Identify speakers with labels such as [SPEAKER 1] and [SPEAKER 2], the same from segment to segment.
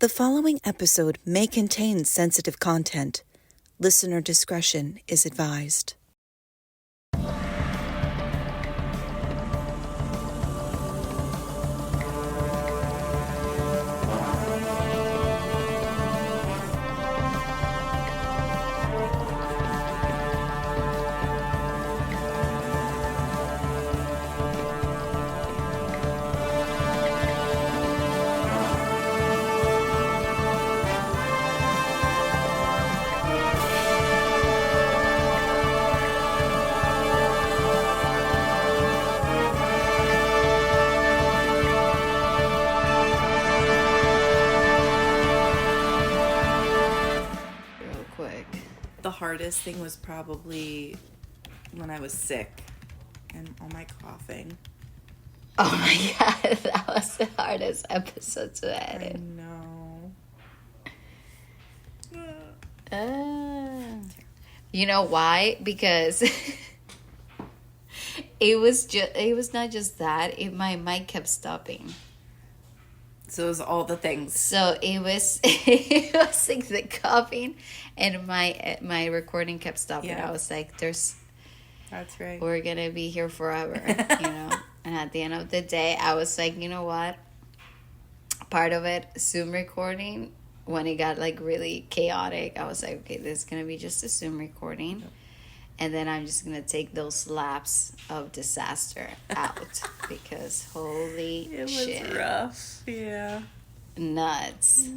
[SPEAKER 1] The following episode may contain sensitive content. Listener discretion is advised.
[SPEAKER 2] The hardest thing was probably when I was sick and all my coughing.
[SPEAKER 3] Oh my god, that was the hardest episode to edit.
[SPEAKER 2] I know.
[SPEAKER 3] You know why? Because it was not just that. My mic kept stopping.
[SPEAKER 2] So it was all the things.
[SPEAKER 3] So it was like the coughing, and my recording kept stopping.
[SPEAKER 2] Yeah.
[SPEAKER 3] I was like,
[SPEAKER 2] That's right.
[SPEAKER 3] we're gonna be here forever, you know. And at the end of the day, I was like, you know what? Part of it, Zoom recording, when it got like really chaotic, I was like, okay, this is gonna be just a Zoom recording. Yep. And then I'm just going to take those laps of disaster out because holy shit.
[SPEAKER 2] It was rough, yeah.
[SPEAKER 3] Nuts.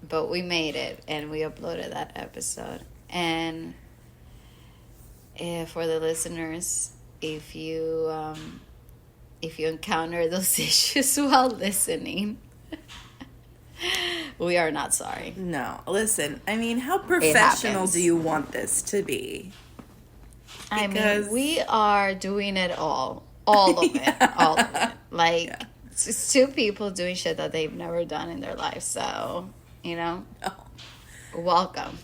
[SPEAKER 3] But we made it and we uploaded that episode. And for the listeners, if you encounter those issues while listening, we are not sorry.
[SPEAKER 2] No, listen, I mean, how professional do you want this to be?
[SPEAKER 3] I mean, we are doing it all of it. Like, it's two people doing shit that they've never done in their life. So, you know, welcome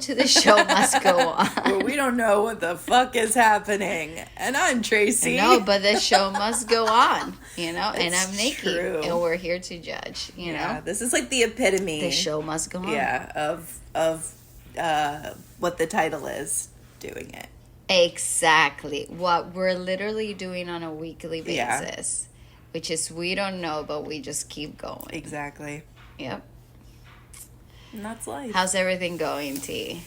[SPEAKER 3] to the show must go on.
[SPEAKER 2] Well, we don't know what the fuck is happening, and I'm Tracey.
[SPEAKER 3] No, but the show must go on, you know. And I'm Nikki,
[SPEAKER 2] true.
[SPEAKER 3] And we're here to judge. You know,
[SPEAKER 2] this is like the epitome.
[SPEAKER 3] The show must go on.
[SPEAKER 2] Yeah, of what the title is, doing it.
[SPEAKER 3] Exactly. What we're literally doing on a weekly basis, which is we don't know, but we just keep going.
[SPEAKER 2] Exactly.
[SPEAKER 3] Yep.
[SPEAKER 2] And that's life.
[SPEAKER 3] How's everything going, T?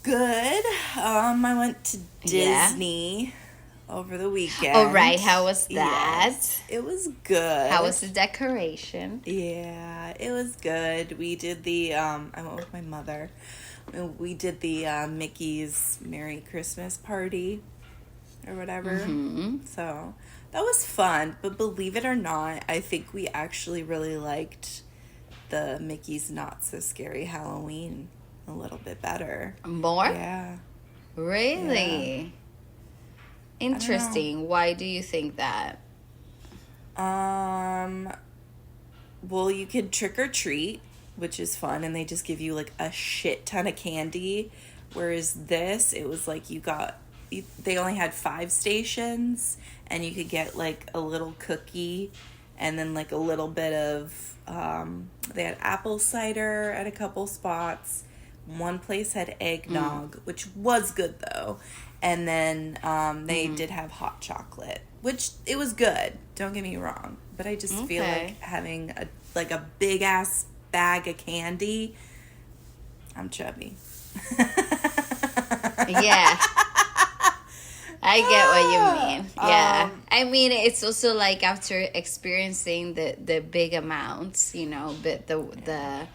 [SPEAKER 2] Good. I went to Disney over the weekend.
[SPEAKER 3] Oh, right. How was that?
[SPEAKER 2] Yes, it was good.
[SPEAKER 3] How was the decoration?
[SPEAKER 2] Yeah, it was good. We did the, I went with my mother. We did the Mickey's Merry Christmas party or whatever. Mm-hmm. So that was fun. But believe it or not, I think we actually really liked the Mickey's Not So Scary Halloween a little bit better.
[SPEAKER 3] More?
[SPEAKER 2] Yeah.
[SPEAKER 3] Really?
[SPEAKER 2] Yeah.
[SPEAKER 3] Interesting. Why do you think that?
[SPEAKER 2] Well, you could trick or treat, which is fun, and they just give you like a shit ton of candy, whereas this, it was like they only had 5 stations, and you could get like a little cookie and then like a little bit of they had apple cider at a couple spots. One place had eggnog, which was good though, and then they did have hot chocolate, which it was good, don't get me wrong, but I just feel like having a big ass bag of candy, I'm chubby.
[SPEAKER 3] Yeah, I get what you mean. Yeah, I mean, it's also like after experiencing the big amounts, you know, but the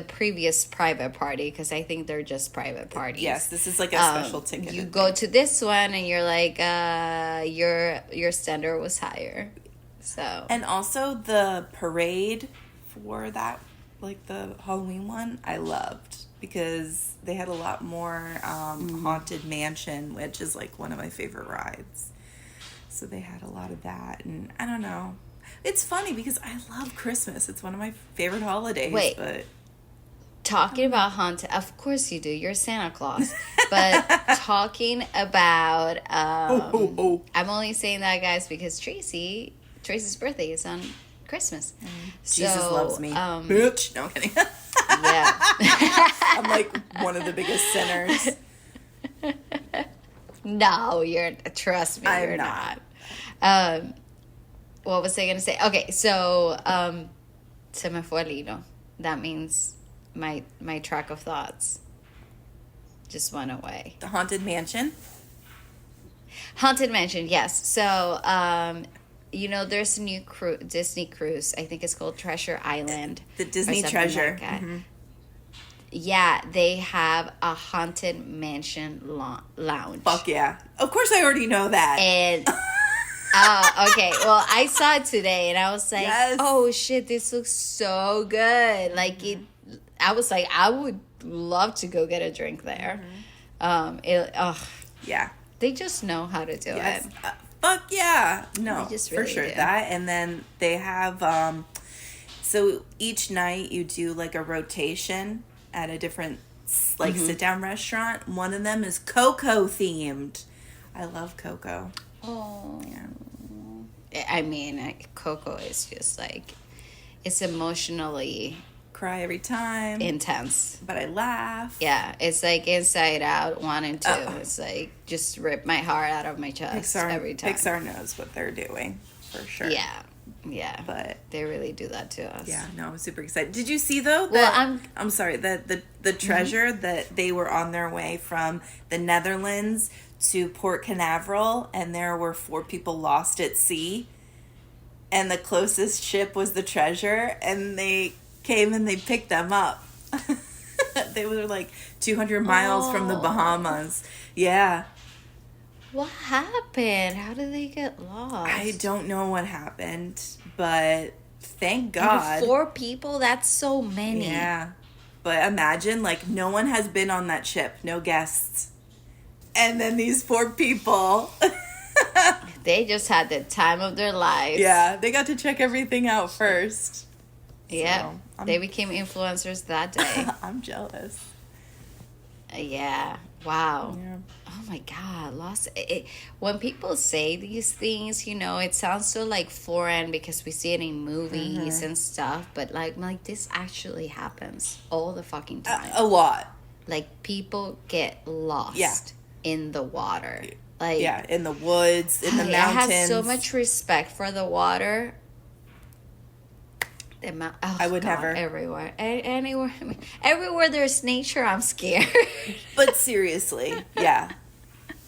[SPEAKER 3] previous private party, because I think they're just private parties.
[SPEAKER 2] Yes, this is like a special ticket.
[SPEAKER 3] You go to this one and you're like, your standard was higher. So, and
[SPEAKER 2] also the parade for that, like the Halloween one, I loved because they had a lot more Haunted Mansion, which is like one of my favorite rides. So they had a lot of that, and I don't know. It's funny because I love Christmas. It's one of my favorite holidays. But
[SPEAKER 3] talking about haunted, of course you do. You're Santa Claus. But talking about, I'm only saying that, guys, because Tracey's birthday is on Christmas.
[SPEAKER 2] Jesus
[SPEAKER 3] So,
[SPEAKER 2] loves me. Bitch. No, I'm kidding.
[SPEAKER 3] Yeah.
[SPEAKER 2] I'm like one of the biggest sinners.
[SPEAKER 3] No, trust me,
[SPEAKER 2] I'm
[SPEAKER 3] you're
[SPEAKER 2] not.
[SPEAKER 3] not. What was I going to say? Okay, so, se me fue el hilo. That means my track of thoughts just went away.
[SPEAKER 2] The Haunted Mansion.
[SPEAKER 3] Haunted Mansion, yes. So, there's a new Disney cruise. I think it's called Treasure Island.
[SPEAKER 2] The Disney
[SPEAKER 3] or something
[SPEAKER 2] Treasure.
[SPEAKER 3] like that.
[SPEAKER 2] Mm-hmm.
[SPEAKER 3] Yeah, they have a Haunted Mansion lounge.
[SPEAKER 2] Fuck yeah. Of course I already know that.
[SPEAKER 3] And, oh, okay. Well, I saw it today and I was like,
[SPEAKER 2] Yes.
[SPEAKER 3] oh shit, this looks so good. Like, I was like, I would love to go get a drink there.
[SPEAKER 2] Yeah.
[SPEAKER 3] They just know how to do
[SPEAKER 2] Yes.
[SPEAKER 3] it.
[SPEAKER 2] Fuck yeah. No,
[SPEAKER 3] They just
[SPEAKER 2] for
[SPEAKER 3] really
[SPEAKER 2] sure.
[SPEAKER 3] do.
[SPEAKER 2] That, and then they have, so each night you do like a rotation at a different like sit-down restaurant. One of them is Coco themed. I love Coco.
[SPEAKER 3] Oh.
[SPEAKER 2] Yeah.
[SPEAKER 3] I mean, Coco is just like, it's emotionally
[SPEAKER 2] Cry every time.
[SPEAKER 3] intense.
[SPEAKER 2] But I laugh.
[SPEAKER 3] Yeah, it's like Inside Out 1 and 2. It's like just rip my heart out of my chest every time.
[SPEAKER 2] Pixar knows what they're doing, for sure.
[SPEAKER 3] Yeah.
[SPEAKER 2] But
[SPEAKER 3] they really do that to us.
[SPEAKER 2] yeah, no, I'm super excited. Did you see though?
[SPEAKER 3] Well,
[SPEAKER 2] I'm sorry that the treasure that they were on their way from the Netherlands to Port Canaveral, and there were 4 people lost at sea, and the closest ship was the treasure, and they came and they picked them up. They were like 200 miles from the Bahamas. Yeah.
[SPEAKER 3] What happened? How did they get lost?
[SPEAKER 2] I don't know what happened, but thank
[SPEAKER 3] And
[SPEAKER 2] God.
[SPEAKER 3] 4 people? That's so many.
[SPEAKER 2] Yeah. But imagine, like, no one has been on that ship. No guests. And then these 4 people.
[SPEAKER 3] They just had the time of their lives.
[SPEAKER 2] Yeah, they got to check everything out first.
[SPEAKER 3] Yeah.
[SPEAKER 2] So,
[SPEAKER 3] They became influencers that day.
[SPEAKER 2] I'm jealous.
[SPEAKER 3] Yeah. Wow.
[SPEAKER 2] Yeah.
[SPEAKER 3] Oh my God. When people say these things, it sounds so like foreign because we see it in movies and stuff. But like this actually happens all the fucking time.
[SPEAKER 2] A lot.
[SPEAKER 3] Like people get lost
[SPEAKER 2] Yeah.
[SPEAKER 3] in the water. Like
[SPEAKER 2] Yeah, in the woods, in the mountains.
[SPEAKER 3] I have so much respect for the water.
[SPEAKER 2] I would never.
[SPEAKER 3] Everywhere. Everywhere there's nature, I'm scared.
[SPEAKER 2] But seriously, yeah.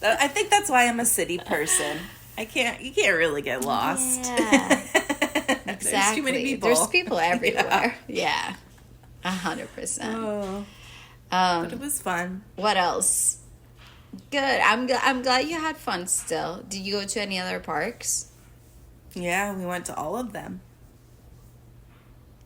[SPEAKER 2] I think that's why I'm a city person. You can't really get lost.
[SPEAKER 3] Yeah. Exactly.
[SPEAKER 2] There's too many people.
[SPEAKER 3] There's people everywhere. Yeah. 100%.
[SPEAKER 2] Oh, but it was fun.
[SPEAKER 3] What else? Good. I'm glad you had fun still. Did you go to any other parks?
[SPEAKER 2] Yeah, we went to all of them.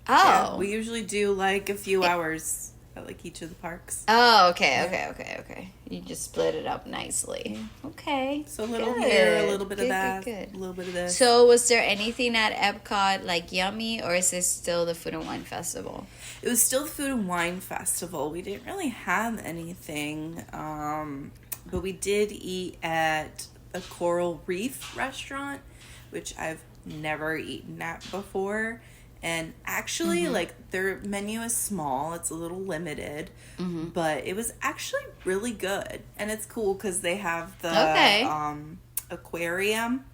[SPEAKER 3] Oh.
[SPEAKER 2] Yeah, we usually do like a few hours at like each of the parks.
[SPEAKER 3] Oh, okay. You just split it up nicely. Okay.
[SPEAKER 2] So a little
[SPEAKER 3] good.
[SPEAKER 2] here, a little bit of
[SPEAKER 3] Good,
[SPEAKER 2] that,
[SPEAKER 3] good.
[SPEAKER 2] a little bit of this.
[SPEAKER 3] So was there anything at Epcot like yummy, or is this still the Food and Wine Festival?
[SPEAKER 2] It was still the Food and Wine Festival. We didn't really have anything, but we did eat at a Coral Reef restaurant, which I've never eaten at before. And actually, like, their menu is small. It's a little limited. But it was actually really good. And it's cool because they have the aquarium.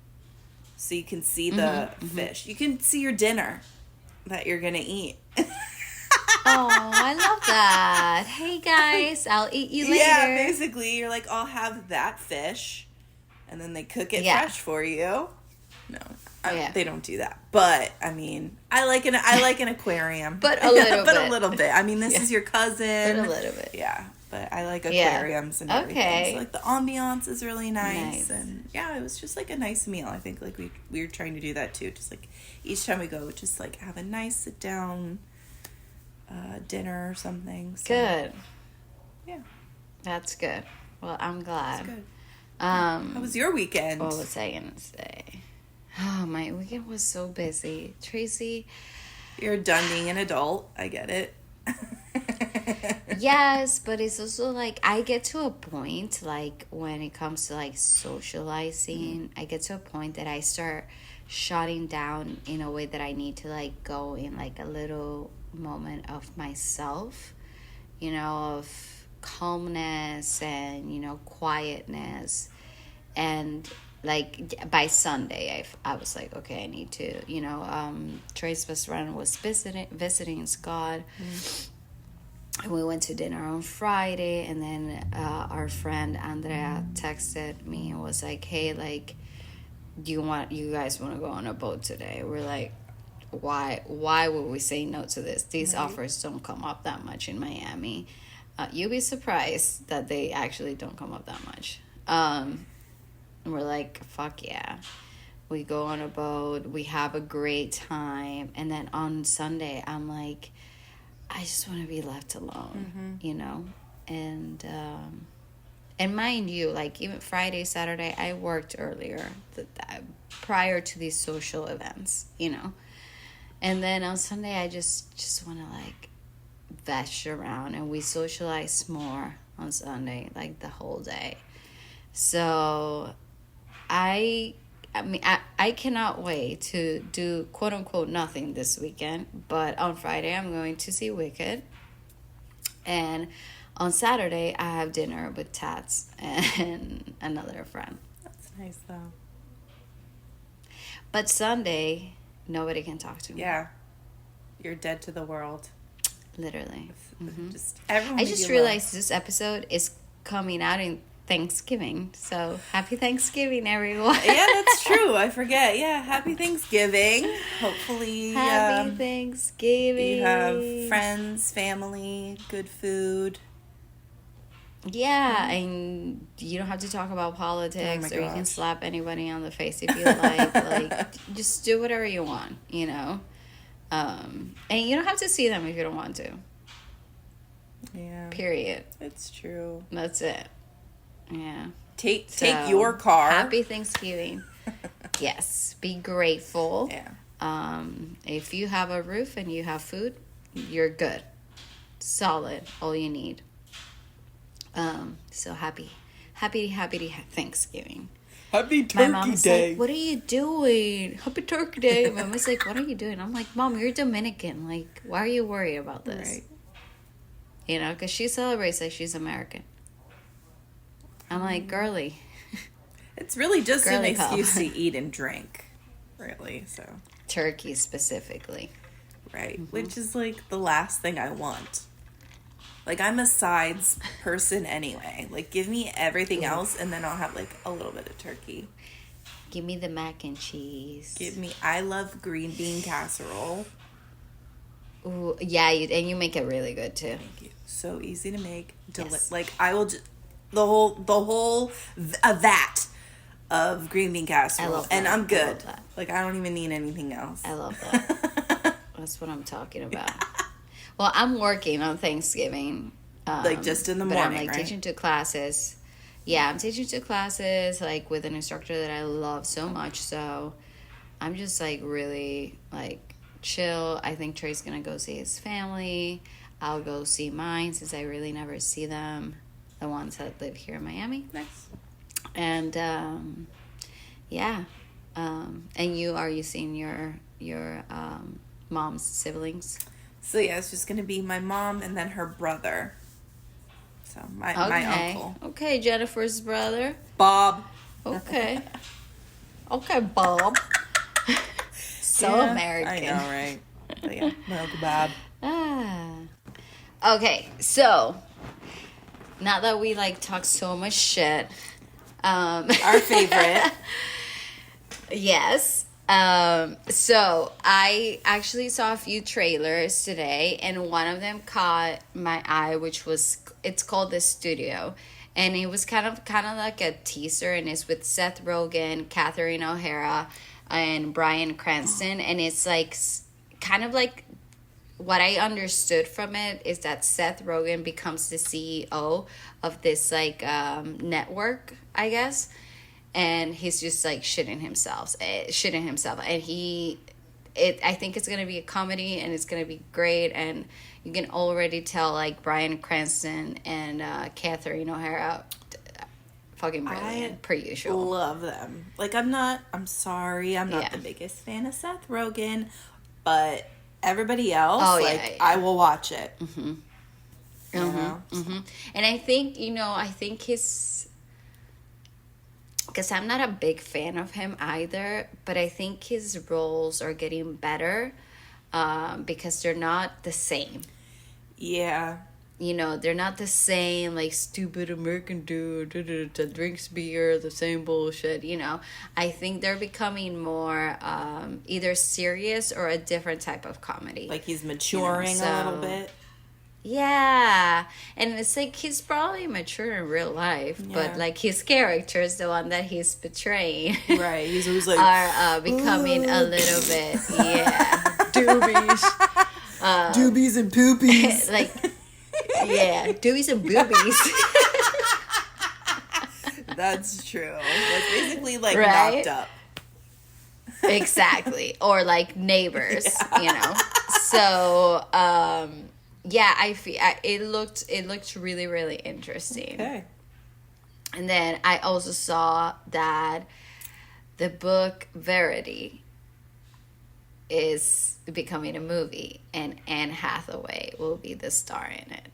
[SPEAKER 2] So you can see the fish. You can see your dinner that you're going to eat.
[SPEAKER 3] Oh, I love that. Hey, guys, I'll eat you later.
[SPEAKER 2] Yeah, basically, you're like, I'll have that fish. And then they cook it fresh for you. No. They don't do that, but I mean, I like an aquarium,
[SPEAKER 3] but a little
[SPEAKER 2] but
[SPEAKER 3] bit.
[SPEAKER 2] a little bit. I mean, this is your cousin,
[SPEAKER 3] but a little bit,
[SPEAKER 2] yeah. But I like aquariums and everything.
[SPEAKER 3] Okay.
[SPEAKER 2] So, like the ambiance is really nice, and yeah, it was just like a nice meal. I think like we were trying to do that too. Just like each time we go, just like have a nice sit down dinner or something. So,
[SPEAKER 3] good.
[SPEAKER 2] Yeah,
[SPEAKER 3] that's good. Well, I'm glad.
[SPEAKER 2] that's good. How was your weekend?
[SPEAKER 3] What was I gonna say? Oh, my weekend was so busy. Tracey.
[SPEAKER 2] You're done being an adult. I get it.
[SPEAKER 3] Yes, but it's also like I get to a point like when it comes to like socializing, I get to a point that I start shutting down in a way that I need to like go in like a little moment of myself, you know, of calmness and, you know, quietness. And like by Sunday, I was like, okay, I need to, you know, Trace's best friend was visiting Scott. And we went to dinner on Friday, and then our friend Andrea texted me and was like, hey, like, you guys want to go on a boat today? We're like, why would we say no to this? These offers don't come up that much in Miami. You'll be surprised that they actually don't come up that much. And we're like, fuck yeah. We go on a boat, we have a great time, and then on Sunday I'm like, I just want to be left alone, you know? And mind you, like, even Friday, Saturday, I worked earlier prior to these social events, you know? And then on Sunday, I just want to, like, vesh around, and we socialize more on Sunday, like, the whole day. So I mean, I cannot wait to do quote-unquote nothing this weekend. But on Friday, I'm going to see Wicked. And on Saturday, I have dinner with Tats and another friend.
[SPEAKER 2] That's nice, though.
[SPEAKER 3] But Sunday, nobody can talk to me.
[SPEAKER 2] Yeah. You're dead to the world.
[SPEAKER 3] Literally.
[SPEAKER 2] I
[SPEAKER 3] just realized this episode is coming out in Thanksgiving. So happy Thanksgiving, everyone.
[SPEAKER 2] Yeah, that's true. I forget. Yeah, happy Thanksgiving. Hopefully
[SPEAKER 3] happy Thanksgiving.
[SPEAKER 2] You have friends, family, good food.
[SPEAKER 3] Yeah, and you don't have to talk about politics,
[SPEAKER 2] Oh
[SPEAKER 3] or you can slap anybody on the face if you like. Like, just do whatever you want, you know. And you don't have to see them if you don't want to.
[SPEAKER 2] Yeah.
[SPEAKER 3] Period.
[SPEAKER 2] It's true.
[SPEAKER 3] That's it. Yeah.
[SPEAKER 2] Take your car.
[SPEAKER 3] Happy Thanksgiving. Yes. Be grateful.
[SPEAKER 2] Yeah.
[SPEAKER 3] If you have a roof and you have food, you're good. Solid. All you need. So happy Thanksgiving.
[SPEAKER 2] Happy Turkey
[SPEAKER 3] My mom's
[SPEAKER 2] Day.
[SPEAKER 3] like, what are you doing? Happy Turkey Day. My mom's like, what are you doing? I'm like, Mom, you're Dominican. Like, why are you worried about this?
[SPEAKER 2] Right.
[SPEAKER 3] You know, because she celebrates like she's American. I'm like, girly.
[SPEAKER 2] It's really just an
[SPEAKER 3] Girly
[SPEAKER 2] excuse
[SPEAKER 3] pop.
[SPEAKER 2] to eat and drink, really. So
[SPEAKER 3] Turkey specifically.
[SPEAKER 2] right, which is like the last thing I want. Like, I'm a sides person anyway. Like, give me everything else, and then I'll have like a little bit of turkey.
[SPEAKER 3] Give me the mac and cheese.
[SPEAKER 2] I love green bean casserole.
[SPEAKER 3] Ooh, yeah, you make it really good too.
[SPEAKER 2] Thank you. So easy to make.
[SPEAKER 3] Yes.
[SPEAKER 2] Like, I will just the whole vat of green bean casserole,
[SPEAKER 3] I love
[SPEAKER 2] and
[SPEAKER 3] that.
[SPEAKER 2] I'm good.
[SPEAKER 3] I love that.
[SPEAKER 2] Like, I don't even need anything else.
[SPEAKER 3] I love that. That's what I'm talking about. Well, I'm working on Thanksgiving.
[SPEAKER 2] Like, just in the
[SPEAKER 3] but
[SPEAKER 2] morning,
[SPEAKER 3] I'm like
[SPEAKER 2] right?
[SPEAKER 3] teaching 2 classes. Yeah, I'm teaching 2 classes like with an instructor that I love so much. So I'm just like really like chill. I think Trey's gonna go see his family. I'll go see mine since I really never see them. The ones that live here in Miami.
[SPEAKER 2] Nice.
[SPEAKER 3] And yeah. And are you seeing your mom's siblings?
[SPEAKER 2] So yeah, it's just gonna be my mom and then her brother. So my uncle.
[SPEAKER 3] Okay, Jennifer's brother.
[SPEAKER 2] Bob.
[SPEAKER 3] Okay. Okay, Bob. So
[SPEAKER 2] Yeah,
[SPEAKER 3] American.
[SPEAKER 2] I know, right? But yeah, my Uncle Bob.
[SPEAKER 3] Okay, so now that we like talk so much shit,
[SPEAKER 2] Our favorite.
[SPEAKER 3] yes. So I actually saw a few trailers today, and one of them caught my eye, it's called The Studio, and it was kind of like a teaser, and it's with Seth Rogen, Catherine O'Hara, and Bryan Cranston, and it's like kind of like what I understood from it is that Seth Rogen becomes the CEO of this like network, I guess. And he's just like shitting himself, and I think it's gonna be a comedy, and it's gonna be great, and you can already tell like Bryan Cranston and Catherine O'Hara, fucking brilliant, per usual.
[SPEAKER 2] Love them. Like, I'm sorry, I'm not the biggest fan of Seth Rogen, but everybody else, I will watch it.
[SPEAKER 3] Mm-hmm. And I think, because I'm not a big fan of him either, but I think his roles are getting better because they're not the same.
[SPEAKER 2] Yeah.
[SPEAKER 3] They're not the same, like, stupid American dude that drinks beer, the same bullshit, I think they're becoming more either serious or a different type of comedy.
[SPEAKER 2] Like, he's maturing a little bit.
[SPEAKER 3] Yeah. And it's like, he's probably mature in real life, but, like, his character is the one that he's portraying.
[SPEAKER 2] Right. He's always like...
[SPEAKER 3] are becoming a little bit, doobies.
[SPEAKER 2] Doobies and poopies.
[SPEAKER 3] Like... Yeah, doobies and boobies.
[SPEAKER 2] That's true. That's basically like knocked up.
[SPEAKER 3] Exactly. Or like Neighbors, So, I feel it looked really, really interesting.
[SPEAKER 2] Okay.
[SPEAKER 3] And then I also saw that the book Verity is becoming a movie, and Anne Hathaway will be the star in it,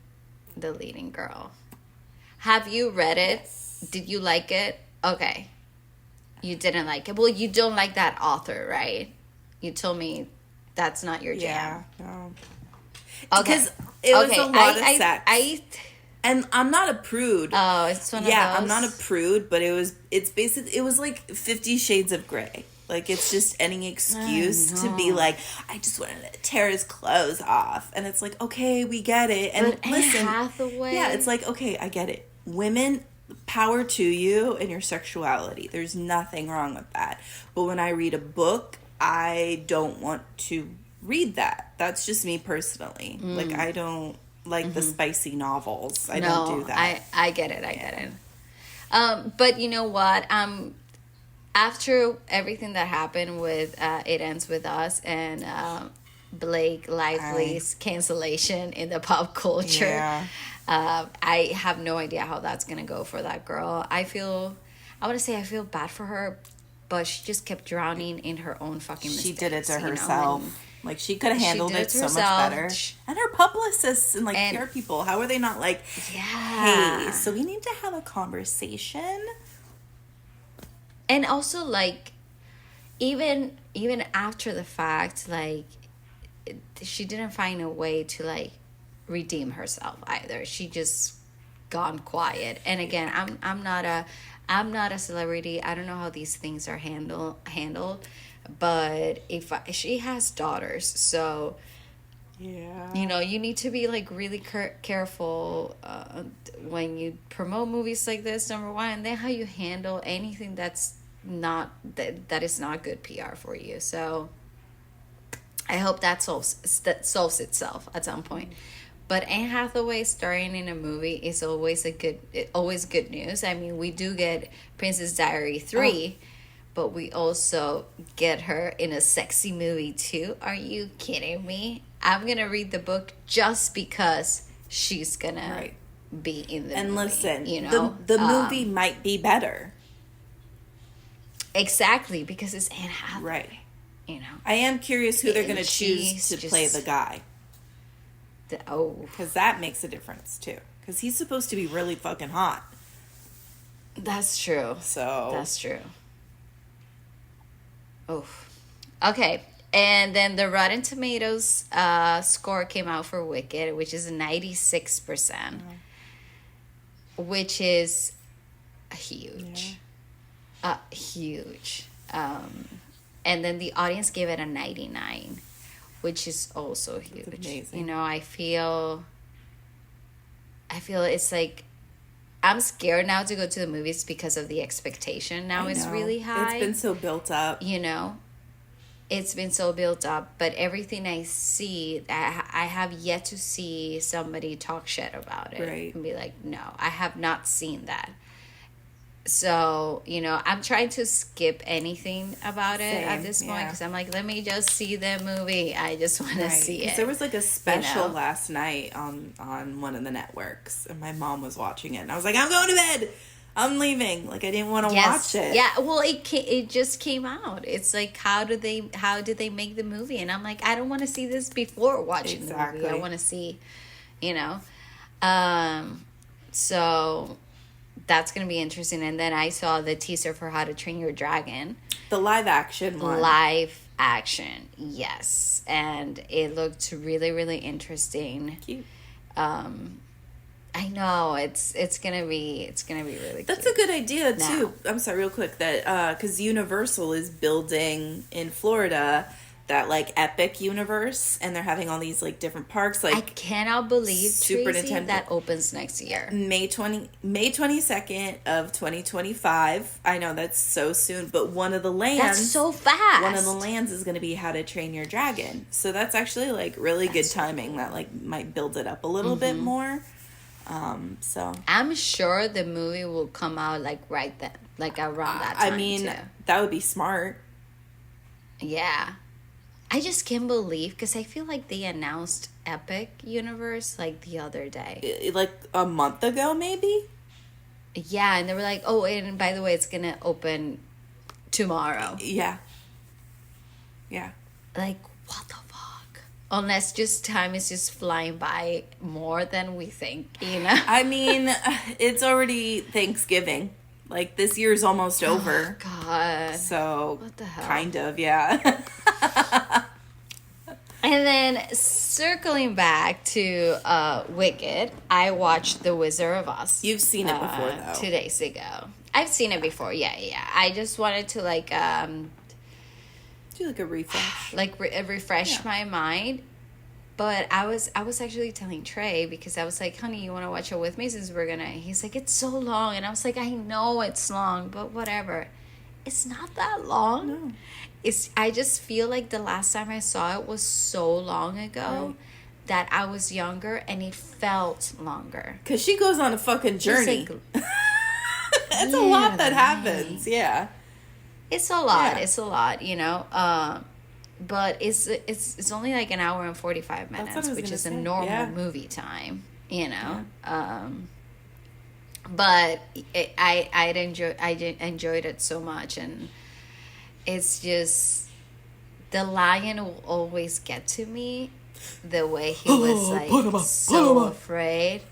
[SPEAKER 3] the leading girl. Have you read it?
[SPEAKER 2] Yes.
[SPEAKER 3] Did you like it? Okay. You didn't like it. Well, you don't like that author, right? You told me that's not your jam.
[SPEAKER 2] Yeah, no.
[SPEAKER 3] Okay.
[SPEAKER 2] Because it was a lot of sex. And I'm not a prude.
[SPEAKER 3] Oh, it's one of those?
[SPEAKER 2] Yeah, I'm not a prude, but it was like 50 Shades of Grey. Like, it's just any excuse to be like, I just wanted to tear his clothes off. And it's like, okay, we get it. And
[SPEAKER 3] but
[SPEAKER 2] listen.
[SPEAKER 3] Anne Hathaway.
[SPEAKER 2] Yeah, it's like, okay, I get it. Women, power to you and your sexuality. There's nothing wrong with that. But when I read a book, I don't want to read that. That's just me personally. Like, I don't like the spicy novels. I don't do that.
[SPEAKER 3] I get it. I get it. But you know what? After everything that happened with It Ends With Us and Blake Lively's cancellation in the pop culture, I have no idea how that's going to go for that girl. I feel bad for her, but she just kept drowning in her own fucking mistakes.
[SPEAKER 2] She did it to herself. Like, she could have handled it so much better. And her publicists and PR people, how are they not like, hey, so we need to have a conversation?
[SPEAKER 3] And also, like, even after the fact, like, she didn't find a way to, like, redeem herself either. She just gone quiet. And again, I'm not a celebrity. I don't know how these things are handled. But she has daughters, so you need to be like really careful when you promote movies like this, number one, and then how you handle anything that is not good PR for you. So I hope that solves itself at some point. But Anne Hathaway starring in a movie is always good news. I mean, we do get Princess Diary 3. But we also get her in a sexy movie too. Are you kidding me? I'm going to read the book just because she's going to be in the movie.
[SPEAKER 2] And listen, the movie might be better.
[SPEAKER 3] Exactly, because it's Anne Hathaway.
[SPEAKER 2] Right. I am curious who they're going to choose to play the guy. Because that makes a difference too. Because he's supposed to be really fucking hot.
[SPEAKER 3] That's true. That's true. Oh, okay. And then the Rotten Tomatoes score came out for Wicked, which is 96%, which is huge. Huge. And then the audience gave it a 99, which is also huge.
[SPEAKER 2] That's amazing.
[SPEAKER 3] I feel it's like, I'm scared now to go to the movies because of the expectation now is really high.
[SPEAKER 2] It's been so built up.
[SPEAKER 3] It's been so built up. But everything I see, I have yet to see somebody talk shit about it.
[SPEAKER 2] Right.
[SPEAKER 3] And be like, no, I have not seen that. So, I'm trying to skip anything about it at this point. Because I'm like, let me just see the movie. I just want to see it.
[SPEAKER 2] There was like a special last night on one of the networks. And my mom was watching it. And I was like, I'm going to bed. I'm leaving. Like, I didn't want to watch it.
[SPEAKER 3] Yeah, well, it just came out. It's like, how did they make the movie? And I'm like, I don't want to see this before watching the movie. I want to see, you know. So that's going to be interesting. And then I saw the teaser for How to Train Your Dragon.
[SPEAKER 2] The live action one.
[SPEAKER 3] Live action, yes. And it looked really, really interesting.
[SPEAKER 2] Cute.
[SPEAKER 3] I know it's gonna be really.
[SPEAKER 2] That's
[SPEAKER 3] cute.
[SPEAKER 2] a good idea too. I'm sorry, real quick, that because Universal is building in Florida that like epic universe, and they're having all these like different parks. Like,
[SPEAKER 3] I cannot believe,
[SPEAKER 2] Super
[SPEAKER 3] Tracy,
[SPEAKER 2] Nintendo
[SPEAKER 3] that opens next year.
[SPEAKER 2] May 22nd of 2025. I know that's so soon, but one of the lands.
[SPEAKER 3] That's so fast.
[SPEAKER 2] One of the lands is going to be How to Train Your Dragon. So that's actually like really good timing. That like might build it up a little bit more. So
[SPEAKER 3] I'm sure the movie will come out like right then, like around that time.
[SPEAKER 2] I mean,
[SPEAKER 3] too.
[SPEAKER 2] that would be smart.
[SPEAKER 3] Yeah. I just can't believe, because I feel like they announced Epic Universe like the other day.
[SPEAKER 2] Like a month ago, maybe?
[SPEAKER 3] Yeah, and they were like, oh, and by the way, it's going to open tomorrow.
[SPEAKER 2] Yeah. Yeah.
[SPEAKER 3] Like, what the fuck? Unless just time is just flying by more than we think, you know?
[SPEAKER 2] I mean, it's already Thanksgiving. Like, this year's almost over.
[SPEAKER 3] Oh, God.
[SPEAKER 2] So,
[SPEAKER 3] what the hell?
[SPEAKER 2] Kind of, yeah.
[SPEAKER 3] And then circling back to Wicked, I watched The Wizard of Oz.
[SPEAKER 2] You've seen it before, though.
[SPEAKER 3] 2 days ago. I've seen it before, yeah. I just wanted to, like...
[SPEAKER 2] do like a refresh.
[SPEAKER 3] Like, refresh my mind. But I was actually telling Trey, because I was like, honey, you want to watch it with me since we're gonna... He's like, it's so long. And I was like, I know it's long, but whatever. It's not that long.
[SPEAKER 2] No.
[SPEAKER 3] I just feel like the last time I saw it was so long ago that I was younger and it felt longer.
[SPEAKER 2] Because she goes on a fucking journey.
[SPEAKER 3] Like,
[SPEAKER 2] it's a lot that happens, yeah.
[SPEAKER 3] It's a lot. Yeah. It's a lot, you know. But it's only like an hour and 45 minutes, which is a normal movie time, you know. Yeah. But I enjoyed it so much, and it's just the lion will always get to me, the way he was like so afraid.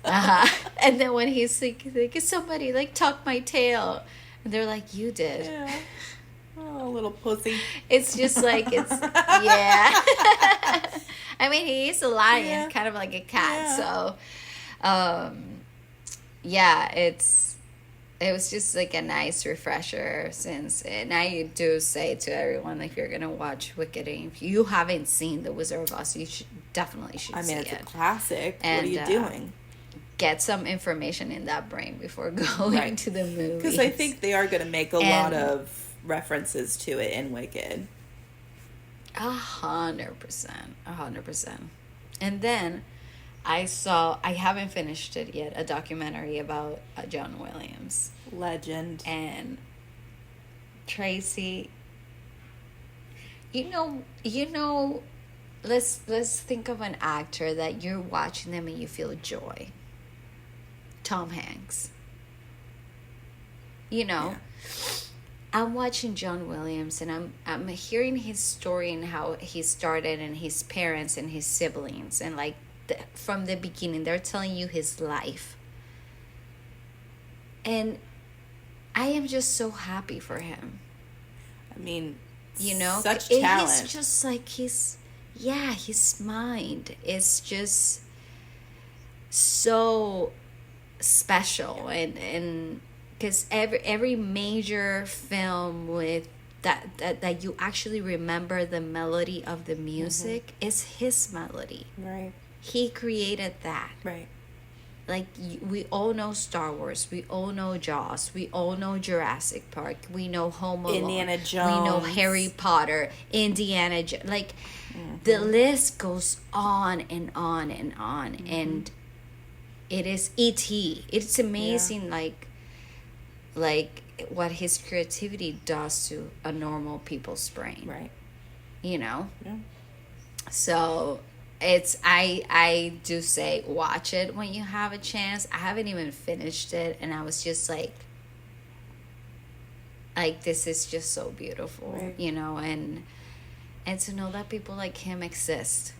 [SPEAKER 3] And then when he's like somebody like tuck my tail, and they're like, you did.
[SPEAKER 2] Yeah. Oh, little pussy.
[SPEAKER 3] It's just like, it's, yeah. I mean, he is a lion, kind of like a cat. So, it was just like a nice refresher and I do say to everyone, if you're going to watch Wicked, and if you haven't seen The Wizard of Oz, you definitely should see it.
[SPEAKER 2] I mean, it's a classic. And, what are you doing?
[SPEAKER 3] Get some information in that brain before going to the movie.
[SPEAKER 2] Because I think they are going to make a lot of references to it in Wicked.
[SPEAKER 3] 100%. And then I haven't finished it yet, a documentary about John Williams.
[SPEAKER 2] Legend.
[SPEAKER 3] And Tracey, you know, let's think of an actor that you're watching them and you feel joy. Tom Hanks. You know, I'm watching John Williams, and I'm hearing his story and how he started, and his parents and his siblings, and like from the beginning, they're telling you his life. And I am just so happy for him.
[SPEAKER 2] I mean,
[SPEAKER 3] you know,
[SPEAKER 2] such talent.
[SPEAKER 3] He's just like his mind is just so special, and because every major film with that you actually remember the melody of the music is his melody.
[SPEAKER 2] Right.
[SPEAKER 3] He created that.
[SPEAKER 2] Right.
[SPEAKER 3] Like, we all know Star Wars, we all know Jaws, we all know Jurassic Park, we know Home Alone,
[SPEAKER 2] Indiana Jones,
[SPEAKER 3] we know Harry Potter, Indiana Jones, like the list goes on and on and on. And it is E.T. It's amazing, like what his creativity does to a normal people's brain.
[SPEAKER 2] Right.
[SPEAKER 3] You know?
[SPEAKER 2] Yeah.
[SPEAKER 3] So, I do say watch it when you have a chance. I haven't even finished it, and I was just like this is just so beautiful,
[SPEAKER 2] right.
[SPEAKER 3] you know, and to know that people like him exist,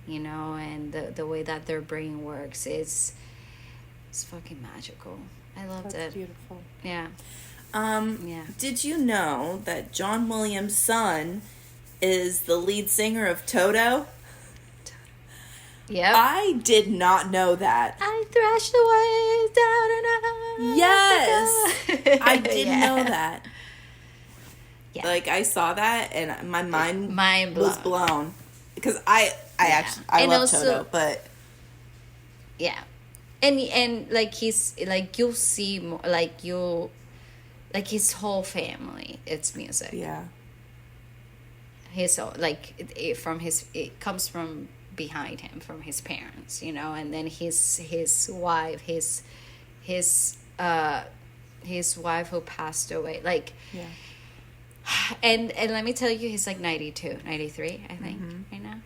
[SPEAKER 3] you know, and the way that their brain works is it's fucking magical. I loved it.
[SPEAKER 2] That's beautiful.
[SPEAKER 3] Yeah. Yeah.
[SPEAKER 2] Did you know that John Williams' son is the lead singer of Toto?
[SPEAKER 3] Yep.
[SPEAKER 2] I did not know that.
[SPEAKER 3] I thrashed the waves down and out.
[SPEAKER 2] Yes. I didn't know that.
[SPEAKER 3] Yeah.
[SPEAKER 2] Like, I saw that and my mind was
[SPEAKER 3] blown.
[SPEAKER 2] blown. Because I love also, Toto, but...
[SPEAKER 3] Yeah. And like, he's, like, you'll see, more, like, his whole family, it's music.
[SPEAKER 2] Yeah.
[SPEAKER 3] His, like, it comes from behind him, from his parents, you know, and then his wife, his wife who passed away, like,
[SPEAKER 2] yeah.
[SPEAKER 3] And let me tell you, he's like 92, 93, I think, right now.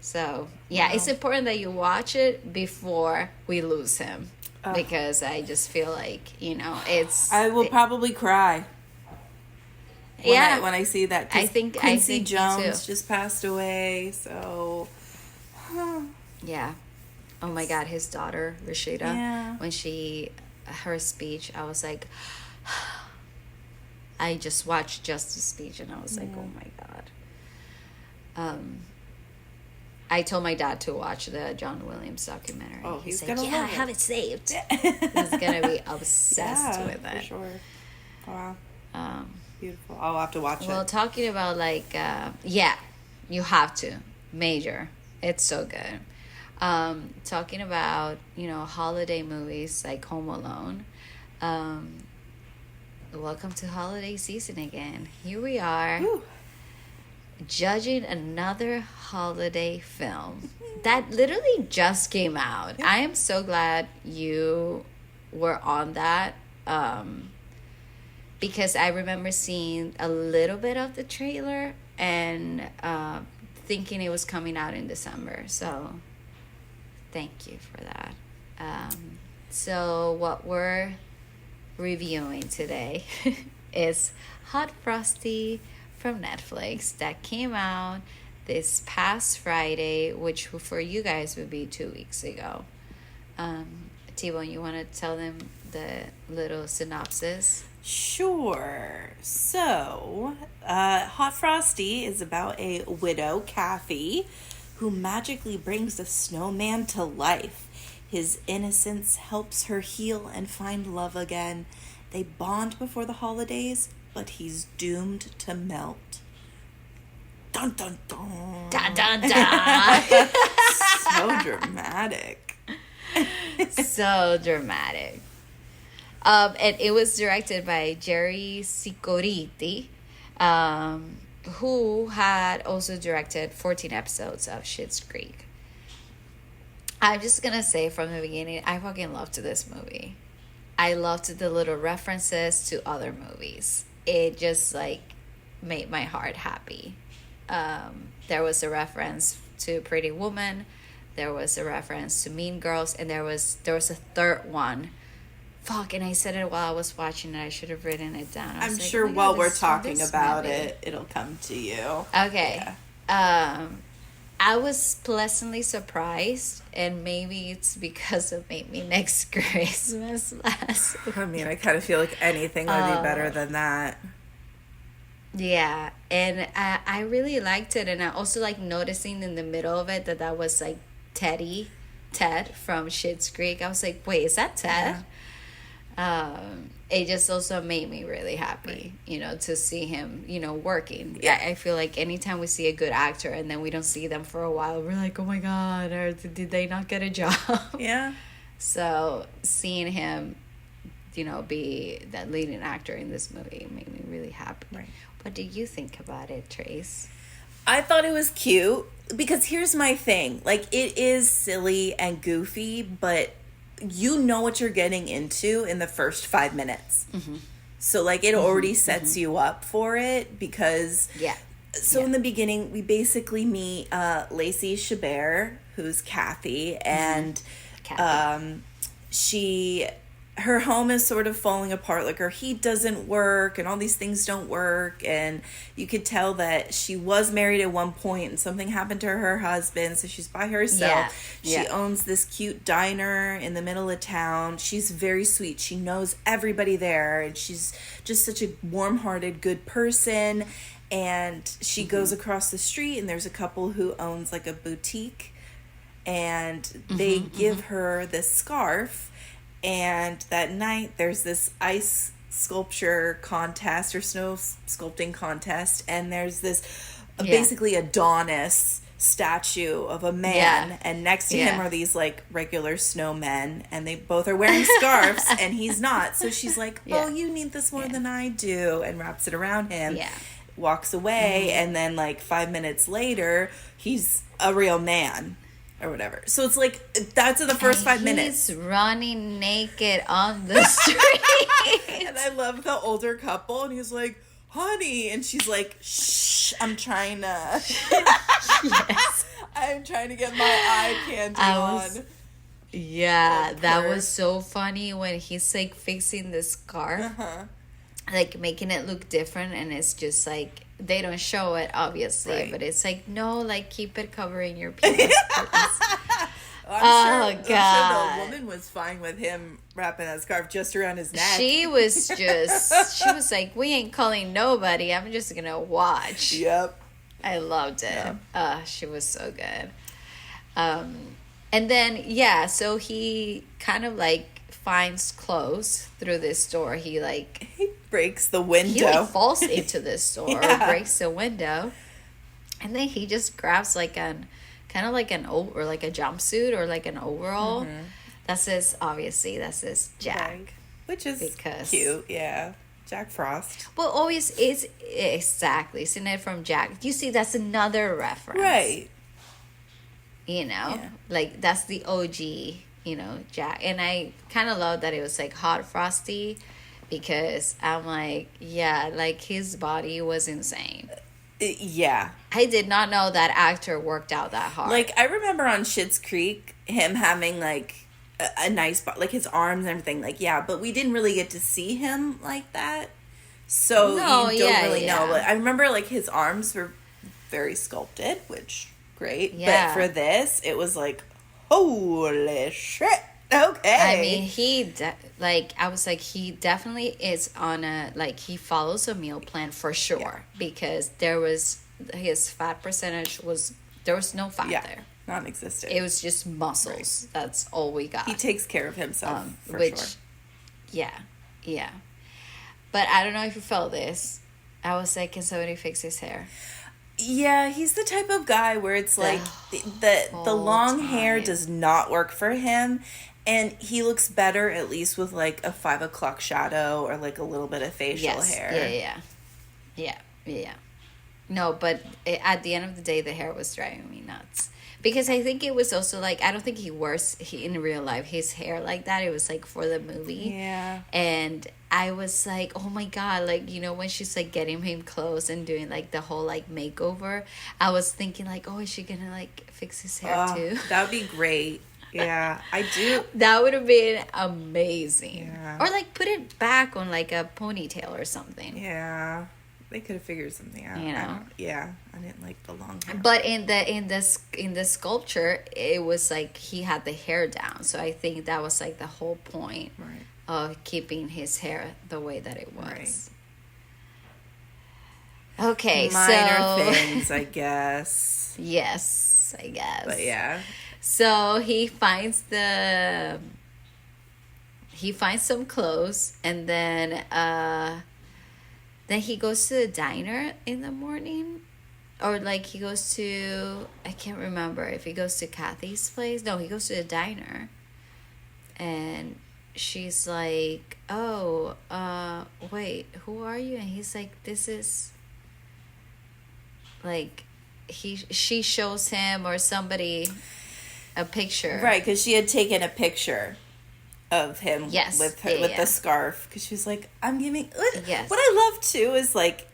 [SPEAKER 3] So, yeah, wow. It's important that you watch it before we lose him. Because I just feel like, you know, I will
[SPEAKER 2] probably cry. When I see that.
[SPEAKER 3] I think
[SPEAKER 2] Quincy Jones just passed away, so.
[SPEAKER 3] Yeah. Oh my God, his daughter, Rashida, when her speech, I was like, I just watched the speech and I was like, oh my God. I told my dad to watch the John Williams documentary.
[SPEAKER 2] Oh, he's
[SPEAKER 3] like,
[SPEAKER 2] gonna
[SPEAKER 3] I
[SPEAKER 2] love
[SPEAKER 3] have it saved. He's gonna be obsessed with it.
[SPEAKER 2] For sure. Wow. Beautiful. I'll have to watch it.
[SPEAKER 3] Well, talking about like, you have to. Major. It's so good. Talking about, you know, holiday movies like Home Alone. Welcome to holiday season again. Here we are. Woo. Judging another holiday film that literally just came out. I am so glad you were on that, because I remember seeing a little bit of the trailer and thinking it was coming out in December. So thank you for that. So what we're reviewing today is Hot Frosty from Netflix that came out this past Friday, which for you guys would be 2 weeks ago. T-Bone, you want to tell them the little synopsis?
[SPEAKER 2] Sure. So, Hot Frosty is about a widow, Kathy, who magically brings a snowman to life. His innocence helps her heal and find love again. They bond before the holidays, but he's doomed to melt. Dun dun dun.
[SPEAKER 3] Dun dun dun.
[SPEAKER 2] So dramatic.
[SPEAKER 3] So dramatic. And it was directed by Jerry Sicuriti, who had also directed 14 episodes of Schitt's Creek. I'm just gonna say from the beginning, I fucking loved this movie. I loved the little references to other movies. It just like made my heart happy. There was a reference to Pretty Woman. There was a reference to Mean Girls, and there was a third one. Fuck, and I said it while I was watching it. I should have written it down.
[SPEAKER 2] I'm sure while we're talking about it, it'll come to you.
[SPEAKER 3] Okay. Yeah. I was pleasantly surprised, and maybe it's because of Maybe Next Christmas last week.
[SPEAKER 2] I mean, I kind of feel like anything would be better than that.
[SPEAKER 3] Yeah, and I really liked it, and I also like noticing in the middle of it that was like Ted from Schitt's Creek. I was like, wait, is that Ted? Yeah. It just also made me really happy, right. You know, to see him, you know, working. Yeah. I feel like anytime we see a good actor and then we don't see them for a while, we're like, oh my God, or did they not get a job?
[SPEAKER 2] Yeah.
[SPEAKER 3] So seeing him, you know, be that leading actor in this movie made me really happy.
[SPEAKER 2] Right.
[SPEAKER 3] What do you think about it, Trace?
[SPEAKER 2] I thought it was cute because here's my thing. Like, it is silly and goofy, but you know what you're getting into in the first 5 minutes. Mm-hmm. So, like, it already sets you up for it because So in the beginning, we basically meet Lacey Chabert, who's Kathy, and
[SPEAKER 3] Kathy.
[SPEAKER 2] her home is sort of falling apart. Like, her heat doesn't work and all these things don't work, and you could tell that she was married at one point and something happened to her husband, so she's by herself. She owns this cute diner in the middle of town. She's very sweet. She knows everybody there, and she's just such a warm-hearted, good person. And she goes across the street, and there's a couple who owns like a boutique, and they give her this scarf. And that night, there's this ice sculpture contest or snow sculpting contest, and there's this basically Adonis statue of a man, and next to him are these like regular snowmen, and they both are wearing scarves, and he's not. So she's like, "Oh, you need this more than I do," and wraps it around him. Walks away, and then like 5 minutes later, he's a real man. Or whatever. So it's like, that's in the first 5 minutes.
[SPEAKER 3] He's running naked on the street.
[SPEAKER 2] And I love the older couple. And he's like, honey. And she's like, shh, I'm trying to. I'm trying to get my eye candy on.
[SPEAKER 3] Yeah, that was so funny when he's like fixing the scarf. Like making it look different. And it's just like, they don't show it, obviously, but it's like, no, like, keep it covering your penis.
[SPEAKER 2] I'm sure the woman was fine with him wrapping that scarf just around his neck.
[SPEAKER 3] She was like, we ain't calling nobody. I'm just going to watch.
[SPEAKER 2] Yep.
[SPEAKER 3] I loved it. She was so good. And then, so he kind of, like, finds clothes through this door. He
[SPEAKER 2] breaks the window.
[SPEAKER 3] He like falls into this door or breaks the window, and then he just grabs like a jumpsuit or like an overall. That says Jack,
[SPEAKER 2] which is cute. Yeah, Jack Frost.
[SPEAKER 3] Well, always is exactly. Isn't it from Jack? You see, that's another reference,
[SPEAKER 2] right?
[SPEAKER 3] You know, like that's the OG. You know, Jack. And I kind of love that it was like Hot Frosty, because I'm like, like his body was insane.
[SPEAKER 2] Yeah.
[SPEAKER 3] I did not know that actor worked out that hard.
[SPEAKER 2] Like, I remember on Schitt's Creek, him having like a nice body, like his arms and everything. Like, but we didn't really get to see him like that. So you don't really know. But I remember like his arms were very sculpted, which great.
[SPEAKER 3] Yeah.
[SPEAKER 2] But for this, it was like, holy shit. Okay.
[SPEAKER 3] I mean, he definitely is on he follows a meal plan for sure, because his fat percentage there was no fat there.
[SPEAKER 2] Non-existent.
[SPEAKER 3] It was just muscles. Right. That's all we got.
[SPEAKER 2] He takes care of himself, for sure.
[SPEAKER 3] Yeah. But I don't know if you felt this. I was like, can somebody fix his hair?
[SPEAKER 2] Yeah, he's the type of guy where it's like the long hair does not work for him, and he looks better at least with like a 5 o'clock shadow or like a little bit of facial hair. Yeah. No, but at the end of the day, the hair was driving me nuts. Because I think it was also like, I don't think he wears in real life his hair like that. It was like for the movie. Yeah.
[SPEAKER 3] And I was like, oh my God, like, you know, when she's like getting him clothes and doing like the whole like makeover, I was thinking like, oh, is she gonna like fix his hair too?
[SPEAKER 2] That would be great. Yeah, I do.
[SPEAKER 3] That would have been amazing.
[SPEAKER 2] Yeah.
[SPEAKER 3] Or like put it back on like a ponytail or something.
[SPEAKER 2] Yeah. They could have figured something out.
[SPEAKER 3] You know.
[SPEAKER 2] I didn't like the long hair.
[SPEAKER 3] But in the sculpture, it was like he had the hair down. So I think that was like the whole point of keeping his hair the way that it was. Right. Okay,
[SPEAKER 2] minor things, I guess.
[SPEAKER 3] Yes, I guess.
[SPEAKER 2] But yeah.
[SPEAKER 3] So he finds some clothes, and then he goes to the diner in the morning, or like he goes to, I can't remember if he goes to Kathy's place. No, he goes to the diner, and she's like, oh, wait, who are you? And he's like, this is like, she shows him or somebody a picture.
[SPEAKER 2] Right, because she had taken a picture. of him
[SPEAKER 3] Yes.
[SPEAKER 2] with her,
[SPEAKER 3] Yeah,
[SPEAKER 2] with
[SPEAKER 3] yeah.
[SPEAKER 2] the scarf, because she was like, I'm giving
[SPEAKER 3] Yes.
[SPEAKER 2] what I love too is like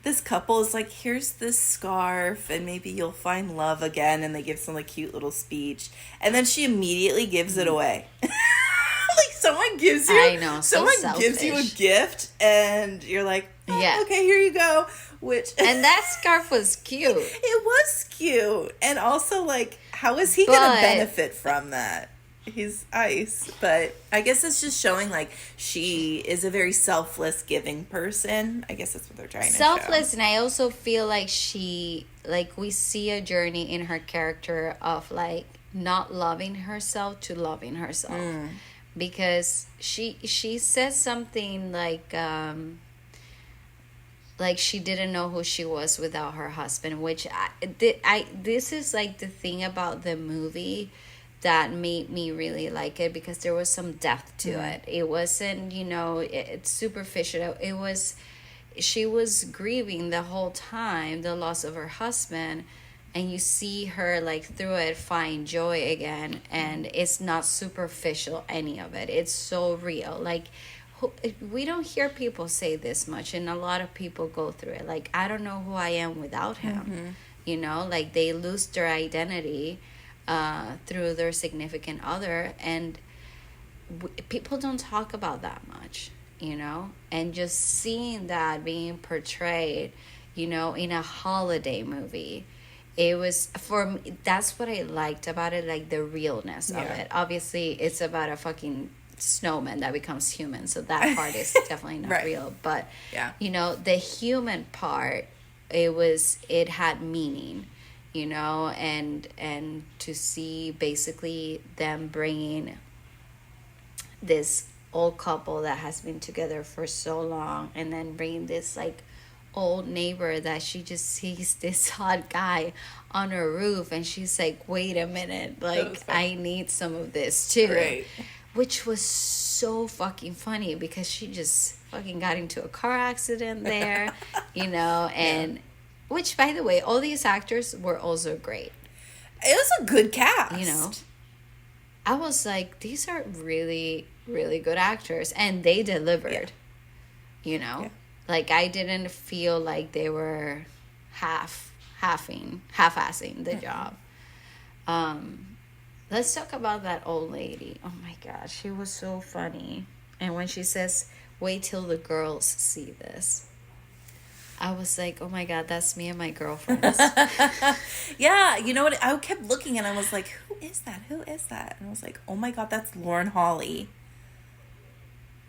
[SPEAKER 2] this couple is like, here's this scarf and maybe you'll find love again, and they give some like cute little speech, and then she immediately gives it away. Like someone gives you,
[SPEAKER 3] I know, so
[SPEAKER 2] someone gives you a
[SPEAKER 3] selfish.
[SPEAKER 2] gift and you're like, oh,
[SPEAKER 3] Yeah.
[SPEAKER 2] okay, here you go. Which
[SPEAKER 3] And that scarf was cute.
[SPEAKER 2] it was cute, and also like, how is he gonna
[SPEAKER 3] But-
[SPEAKER 2] benefit from that? He's ice, but I guess it's just showing like she is a very selfless, giving person. I guess that's what they're trying to
[SPEAKER 3] Selfless, and I also feel like we see a journey in her character of like not loving herself to loving herself, because she says something like she didn't know who she was without her husband, which this is like the thing about the movie that made me really like it, because there was some depth to it. It wasn't, it's superficial. It was, she was grieving the whole time the loss of her husband, and you see her like through it find joy again, and it's not superficial, any of it. It's so real. Like, we don't hear people say this much, and a lot of people go through it. Like, I don't know who I am without him. Like they lose their identity through their significant other, and people don't talk about that much, and just seeing that being portrayed, in a holiday movie, it was, for me, that's what I liked about it, like the realness of it. Obviously it's about a fucking snowman that becomes human, so that part is definitely not real, but the human part, it had meaning, and to see basically them bringing this old couple that has been together for so long, and then bringing this like old neighbor that she just sees this hot guy on her roof, and she's like, wait a minute, like I need some of this too, which was so fucking funny, because she just fucking got into a car accident there, and which, by the way, all these actors were also great.
[SPEAKER 2] It was a good cast.
[SPEAKER 3] I was like, these are really, really good actors, and they delivered. Like, I didn't feel like they were half-assing the job. Let's talk about that old lady. Oh my god, she was so funny. And when she says, wait till the girls see this, I was like, oh my god, that's me and my girlfriends.
[SPEAKER 2] Yeah, you know what? I kept looking and I was like, who is that? Who is that? And I was like, oh my god, that's Lauren Holly.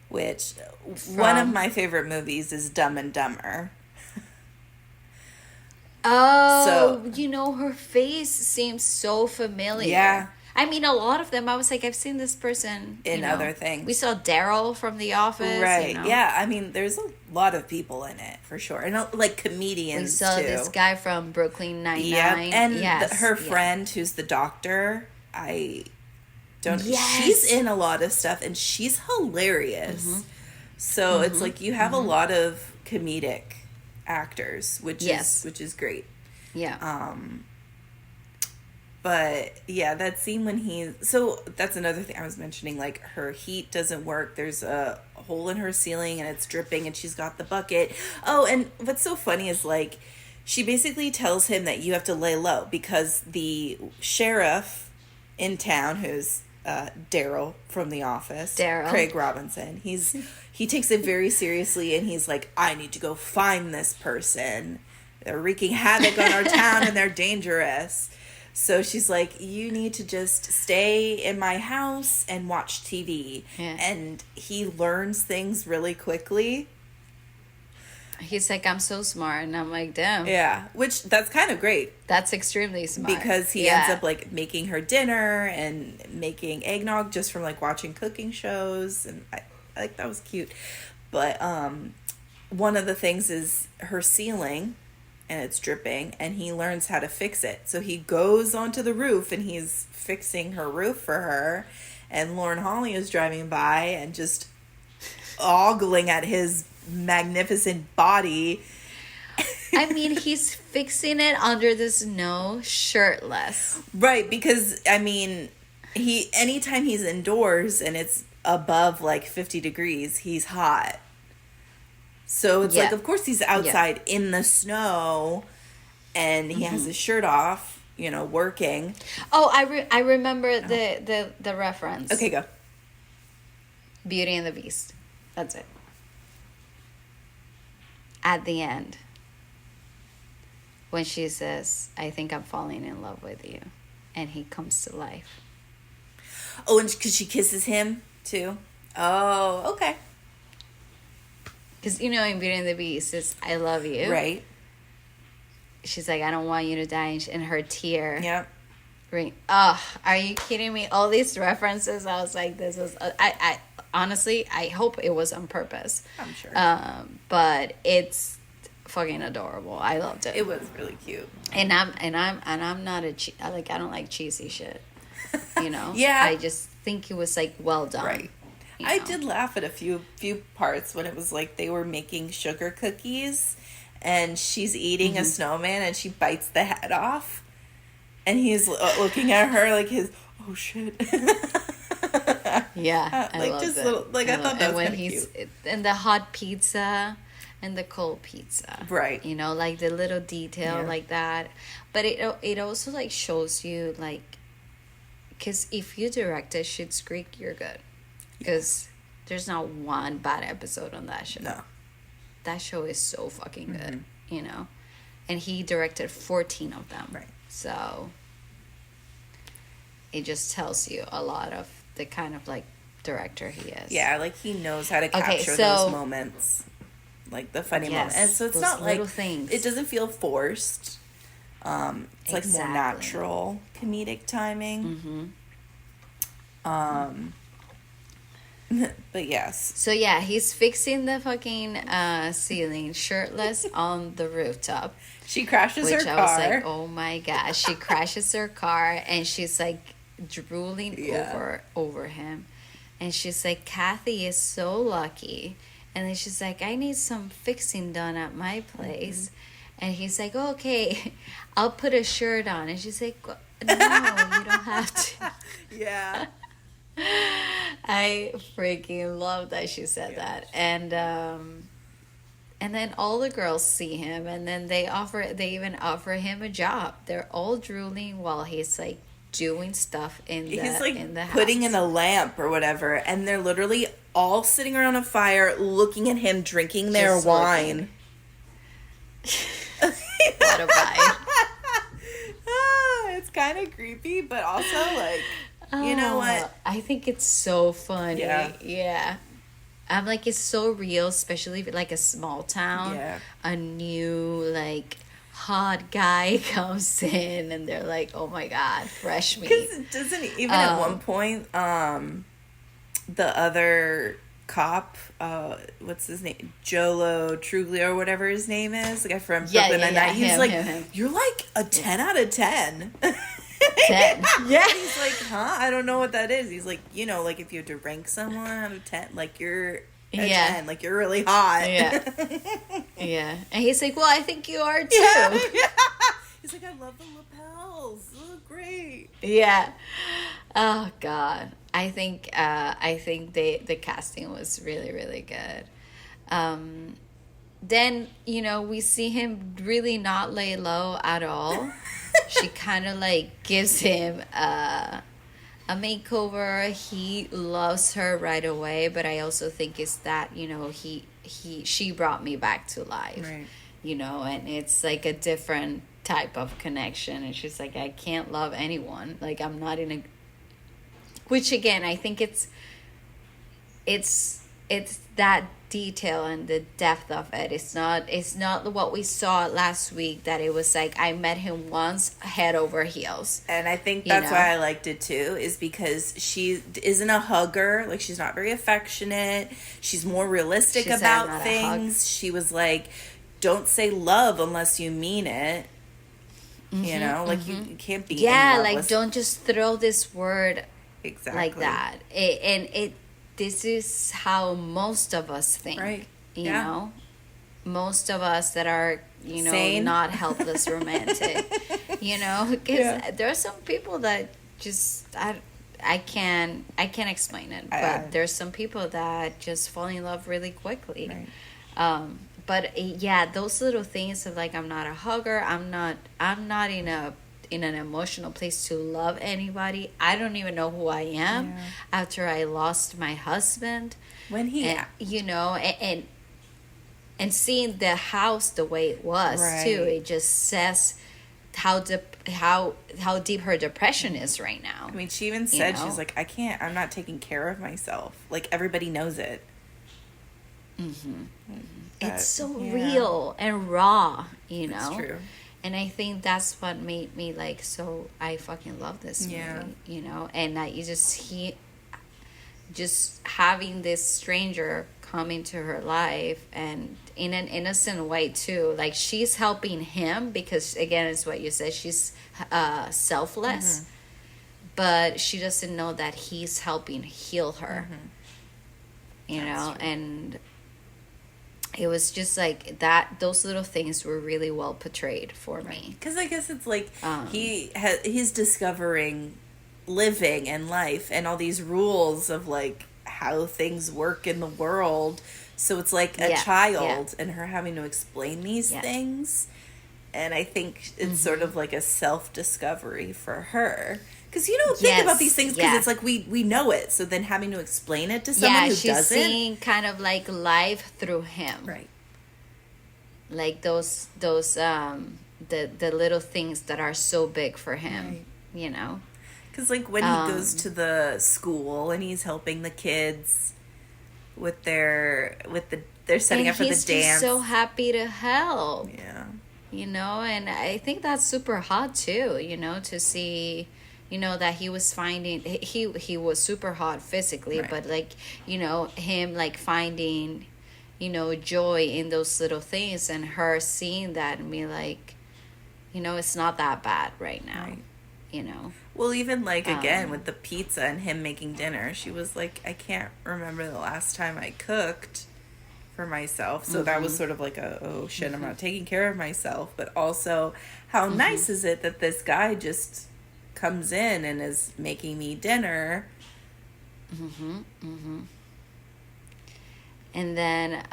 [SPEAKER 2] Which, one of my favorite movies is Dumb and Dumber.
[SPEAKER 3] Oh, her face seems so familiar.
[SPEAKER 2] Yeah.
[SPEAKER 3] I mean, a lot of them, I was like, I've seen this person
[SPEAKER 2] in other things.
[SPEAKER 3] We saw Daryl from The Office.
[SPEAKER 2] Right. Yeah. I mean, there's a lot of people in it, for sure. And like comedians,
[SPEAKER 3] we saw
[SPEAKER 2] too.
[SPEAKER 3] this guy from Brooklyn Nine-Nine.
[SPEAKER 2] Yep. And her friend, who's the doctor, she's in a lot of stuff, and she's hilarious. So it's like you have a lot of comedic actors, which is great.
[SPEAKER 3] Yeah.
[SPEAKER 2] But yeah, that scene when so that's another thing I was mentioning, like her heat doesn't work. There's a hole in her ceiling and it's dripping, and she's got the bucket. Oh, and what's so funny is like she basically tells him that you have to lay low, because the sheriff in town, who's Daryl from The Office, Craig Robinson, he takes it very seriously, and he's like, I need to go find this person. They're wreaking havoc on our town and they're dangerous. So she's like, you need to just stay in my house and watch TV. Yeah. And he learns things really quickly.
[SPEAKER 3] He's like, I'm so smart. And I'm like, damn.
[SPEAKER 2] Yeah, which that's kind of great.
[SPEAKER 3] That's extremely smart.
[SPEAKER 2] Because he ends up like making her dinner and making eggnog just from like watching cooking shows. And I like, that was cute. But one of the things is her ceiling, and it's dripping, and he learns how to fix it. So he goes onto the roof and he's fixing her roof for her, and Lauren Holly is driving by and just ogling at his magnificent body.
[SPEAKER 3] I mean, he's fixing it under the snow shirtless.
[SPEAKER 2] Right, because I mean, anytime he's indoors and it's above like 50 degrees, he's hot. So it's like, of course he's outside in the snow and he has his shirt off, you know, working.
[SPEAKER 3] Oh, I remember the reference.
[SPEAKER 2] Okay, go.
[SPEAKER 3] Beauty and the Beast. That's it. At the end, when she says, I think I'm falling in love with you, and he comes to life.
[SPEAKER 2] Oh, and because she kisses him too? Oh, okay.
[SPEAKER 3] Because, you know, in Beauty and the Beast, it's I love you.
[SPEAKER 2] Right.
[SPEAKER 3] She's like, I don't want you to die. And her tear.
[SPEAKER 2] Yep.
[SPEAKER 3] Ring. Oh, are you kidding me? All these references, I was like, this was... I honestly, I hope it was on purpose.
[SPEAKER 2] I'm sure.
[SPEAKER 3] But it's fucking adorable. I loved it.
[SPEAKER 2] It was really cute.
[SPEAKER 3] And I'm not I don't like cheesy shit. You know?
[SPEAKER 2] Yeah.
[SPEAKER 3] I just think it was like well done.
[SPEAKER 2] Right. I did laugh at a few parts when it was like they were making sugar cookies and she's eating a snowman and she bites the head off and he's looking at her like his oh shit.
[SPEAKER 3] Yeah, I
[SPEAKER 2] like
[SPEAKER 3] loved
[SPEAKER 2] just
[SPEAKER 3] it.
[SPEAKER 2] little like I thought that was kind of cute.
[SPEAKER 3] And the hot pizza and the cold pizza,
[SPEAKER 2] right?
[SPEAKER 3] You know, like the little detail like that. But it also like shows you like, because if you directed Schitt's Creek, you're good. Because there's not one bad episode on that show.
[SPEAKER 2] No.
[SPEAKER 3] That show is so fucking good, you know? And he directed 14 of them.
[SPEAKER 2] Right.
[SPEAKER 3] So it just tells you a lot of the kind of like director he is.
[SPEAKER 2] Yeah, like he knows how to capture those moments. Like the funny moments. And so it's not like
[SPEAKER 3] things.
[SPEAKER 2] It doesn't feel forced. It's like more natural comedic timing. But yes.
[SPEAKER 3] So yeah, he's fixing the fucking ceiling shirtless on the rooftop.
[SPEAKER 2] She crashes her car.
[SPEAKER 3] Which I was like, oh my gosh. She crashes her car and she's like drooling over him. And she's like, Kathy is so lucky. And then she's like, I need some fixing done at my place. And he's like, oh, okay, I'll put a shirt on. And she's like, no, you don't have to.
[SPEAKER 2] Yeah.
[SPEAKER 3] I freaking love that she said that. And then all the girls see him, and then they even offer him a job. They're all drooling while he's like doing stuff in the house.
[SPEAKER 2] Putting in a lamp or whatever, and they're literally all sitting around a fire looking at him drinking their wine.
[SPEAKER 3] What a vibe.
[SPEAKER 2] It's kind of creepy, but also like, you know what?
[SPEAKER 3] I think it's so funny. Yeah. I'm like, it's so real, especially if like a small town.
[SPEAKER 2] Yeah.
[SPEAKER 3] A new like hot guy comes in and they're like, oh my god, fresh meat.
[SPEAKER 2] Because doesn't even at one point the other cop, what's his name, Jolo Truglio or whatever his name is, the guy from Brooklyn Nine-Nine, he's like, you're like a 10 out of 10.
[SPEAKER 3] 10.
[SPEAKER 2] Yeah. He's like, huh? I don't know what that is. He's like, you know, like if you had to rank someone out of 10, like you're a 10, like you're really hot.
[SPEAKER 3] Yeah. Yeah. And he's like, well, I think you are too.
[SPEAKER 2] Yeah. He's like, I love the lapels. They look great.
[SPEAKER 3] Yeah. Oh God. I think the casting was really, really good. Then, you know, we see him really not lay low at all. She kind of like gives him a makeover. He loves her right away, but I also think it's that, you know, she brought me back to life.
[SPEAKER 2] Right.
[SPEAKER 3] You know, and it's like a different type of connection, and she's like, I can't love anyone. Like, I'm not in a... Which again, I think it's that detail and the depth of it. It's not what we saw last week, that it was like I met him once, head over heels.
[SPEAKER 2] And I think that's why I liked it too, is because she isn't a hugger. Like, she's not very affectionate. She's more realistic about things. She was like, don't say love unless you mean it. You know, like you can't be in love with...
[SPEAKER 3] don't just throw this word
[SPEAKER 2] exactly
[SPEAKER 3] like that. This is how most of us think,
[SPEAKER 2] right?
[SPEAKER 3] You know, most of us that are, you know, sane, not helpless romantic, you know, because there are some people that just I can't explain it, but there's some people that just fall in love really quickly.
[SPEAKER 2] Right.
[SPEAKER 3] But yeah, those little things of like, I'm not a hugger, I'm not in an emotional place to love anybody. I don't even know who I am after I lost my husband.
[SPEAKER 2] When he,
[SPEAKER 3] and, you know, and seeing the house the way it was too, it just says how deep her depression is right now.
[SPEAKER 2] I mean, she even said, she's like, I'm not taking care of myself. Like, everybody knows it.
[SPEAKER 3] Mm-hmm. It's so real and raw, you know.
[SPEAKER 2] It's true.
[SPEAKER 3] And I think that's what made me like, so I fucking love this movie, you know. And that you just having this stranger come into her life, and in an innocent way too, like she's helping him because, again, it's what you said, she's selfless, but she doesn't know that he's helping heal her, you know. And it was just like that, those little things were really well portrayed for me,
[SPEAKER 2] because I guess it's like he's discovering living and life and all these rules of like how things work in the world. So it's like a child and her having to explain these things. And I think it's sort of like a self-discovery for her. Because you don't think about these things because it's like we know it. So then having to explain it to someone who doesn't. Yeah, she's
[SPEAKER 3] seeing kind of like life through him.
[SPEAKER 2] Right.
[SPEAKER 3] Like those the little things that are so big for him, you know.
[SPEAKER 2] Because, like, when he goes to the school and he's helping the kids with they're setting up for the dance. And he's
[SPEAKER 3] so happy to help.
[SPEAKER 2] Yeah.
[SPEAKER 3] You know, and I think that's super hot, too, you know, to see, you know, that he was finding, he was super hot physically, but, like, you know, him, like, finding, you know, joy in those little things, and her seeing that and be like, you know, it's not that bad right now. Right. You know,
[SPEAKER 2] well, even like again with the pizza and him making dinner, she was like, I can't remember the last time I cooked for myself. So that was sort of like oh shit, I'm not taking care of myself. But also, how nice is it that this guy just comes in and is making me dinner?
[SPEAKER 3] And then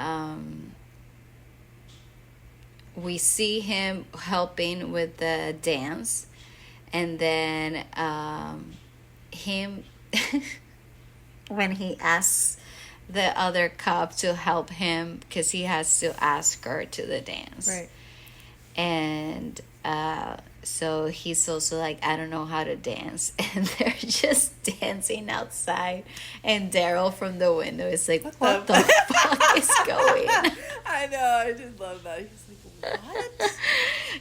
[SPEAKER 3] we see him helping with the dance. And then him, when he asks the other cop to help him, because he has to ask her to the dance.
[SPEAKER 2] Right.
[SPEAKER 3] And so he's also like, I don't know how to dance. And they're just dancing outside. And Daryl from the window is like, what the fuck is going on?
[SPEAKER 2] I know, I just love that. He's like, what?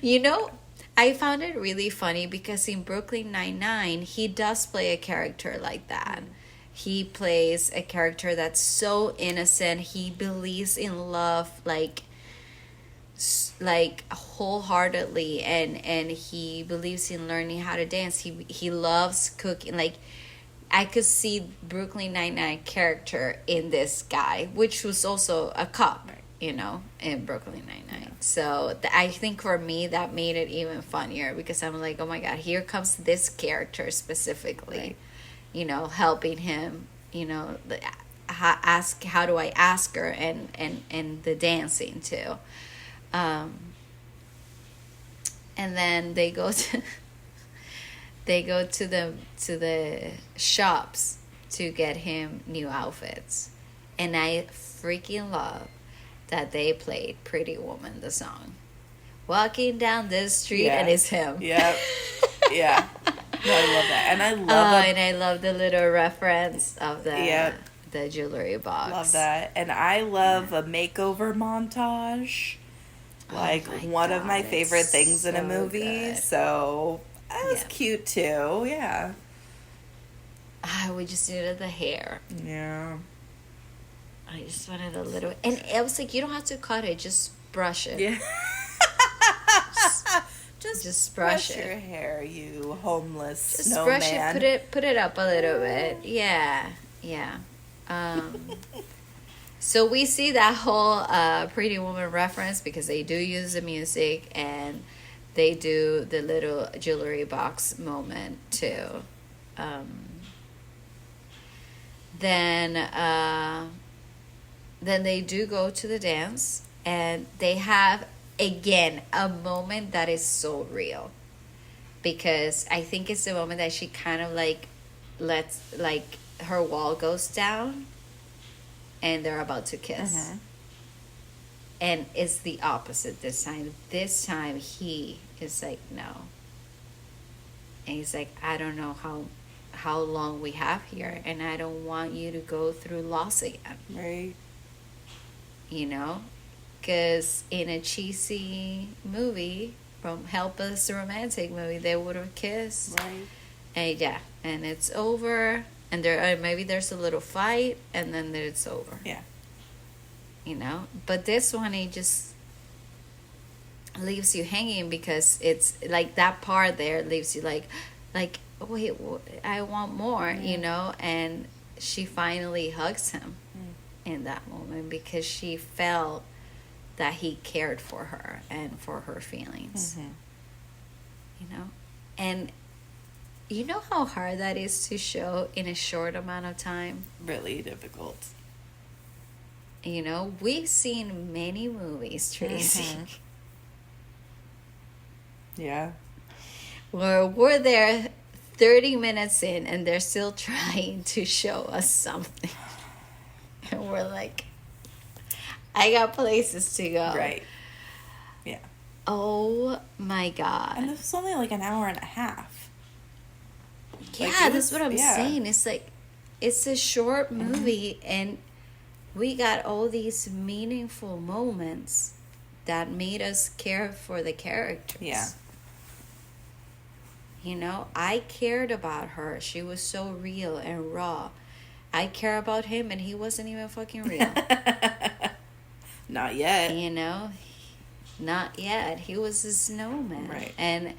[SPEAKER 3] You know, I found it really funny because in Brooklyn Nine-Nine, he does play a character like that. He plays a character that's so innocent. He believes in love like wholeheartedly, and he believes in learning how to dance. He loves cooking. Like, I could see Brooklyn Nine-Nine character in this guy, which was also a cop. You know, in Brooklyn Nine-Nine. So I think for me that made it even funnier because I'm like, oh my god, here comes this character specifically, you know, helping him, you know, how do I ask her, and the dancing too, and then they go to the shops to get him new outfits, and I freaking love that they played Pretty Woman, the song. Walking down this street, and it's him.
[SPEAKER 2] Yep. Yeah. No, I love that. And I
[SPEAKER 3] love the little reference of the jewelry box.
[SPEAKER 2] Love that. And I love a makeover montage. Like, one of my favorite things in a movie. Good. So, that was cute, too. Yeah.
[SPEAKER 3] We just needed the hair.
[SPEAKER 2] Yeah.
[SPEAKER 3] I just wanted a little, and I was like, you don't have to cut it, just brush it.
[SPEAKER 2] Yeah.
[SPEAKER 3] just brush it.
[SPEAKER 2] Your hair, you homeless
[SPEAKER 3] just
[SPEAKER 2] snowman.
[SPEAKER 3] Brush it, put it up a little bit. Yeah. So we see that whole Pretty Woman reference because they do use the music and they do the little jewelry box moment too. Then they do go to the dance, and they have again a moment that is so real, because I think it's the moment that she kind of like lets like her wall goes down, and they're about to kiss. And it's the opposite this time. This time he is like, no. And he's like, I don't know how long we have here, and I don't want you to go through loss again.
[SPEAKER 2] Right.
[SPEAKER 3] You know? Because in a cheesy movie, from helpless romantic movie, they would have kissed.
[SPEAKER 2] Right.
[SPEAKER 3] And yeah, and it's over, and there maybe there's a little fight, and then it's over.
[SPEAKER 2] Yeah.
[SPEAKER 3] You know? But this one, it just leaves you hanging, because it's like that part there leaves you like wait, I want more, you know? And she finally hugs him in that moment, because she felt that he cared for her and for her feelings. You know? And you know how hard that is to show in a short amount of time?
[SPEAKER 2] Really difficult.
[SPEAKER 3] You know, we've seen many movies, Tracey,
[SPEAKER 2] Yeah.
[SPEAKER 3] where we're there 30 minutes in and they're still trying to show us something. And we're like, I got places to go.
[SPEAKER 2] Right. Yeah.
[SPEAKER 3] Oh my God.
[SPEAKER 2] And this was only like an hour and a half.
[SPEAKER 3] Yeah,
[SPEAKER 2] Like,
[SPEAKER 3] that's what I'm
[SPEAKER 2] yeah.
[SPEAKER 3] saying. It's like, it's a short movie, and we got all these meaningful moments that made us care for the characters.
[SPEAKER 2] Yeah.
[SPEAKER 3] You know, I cared about her. She was so real and raw. I care about him, and he wasn't even fucking real.
[SPEAKER 2] Not yet.
[SPEAKER 3] You know, not yet. He was a snowman.
[SPEAKER 2] Right.
[SPEAKER 3] And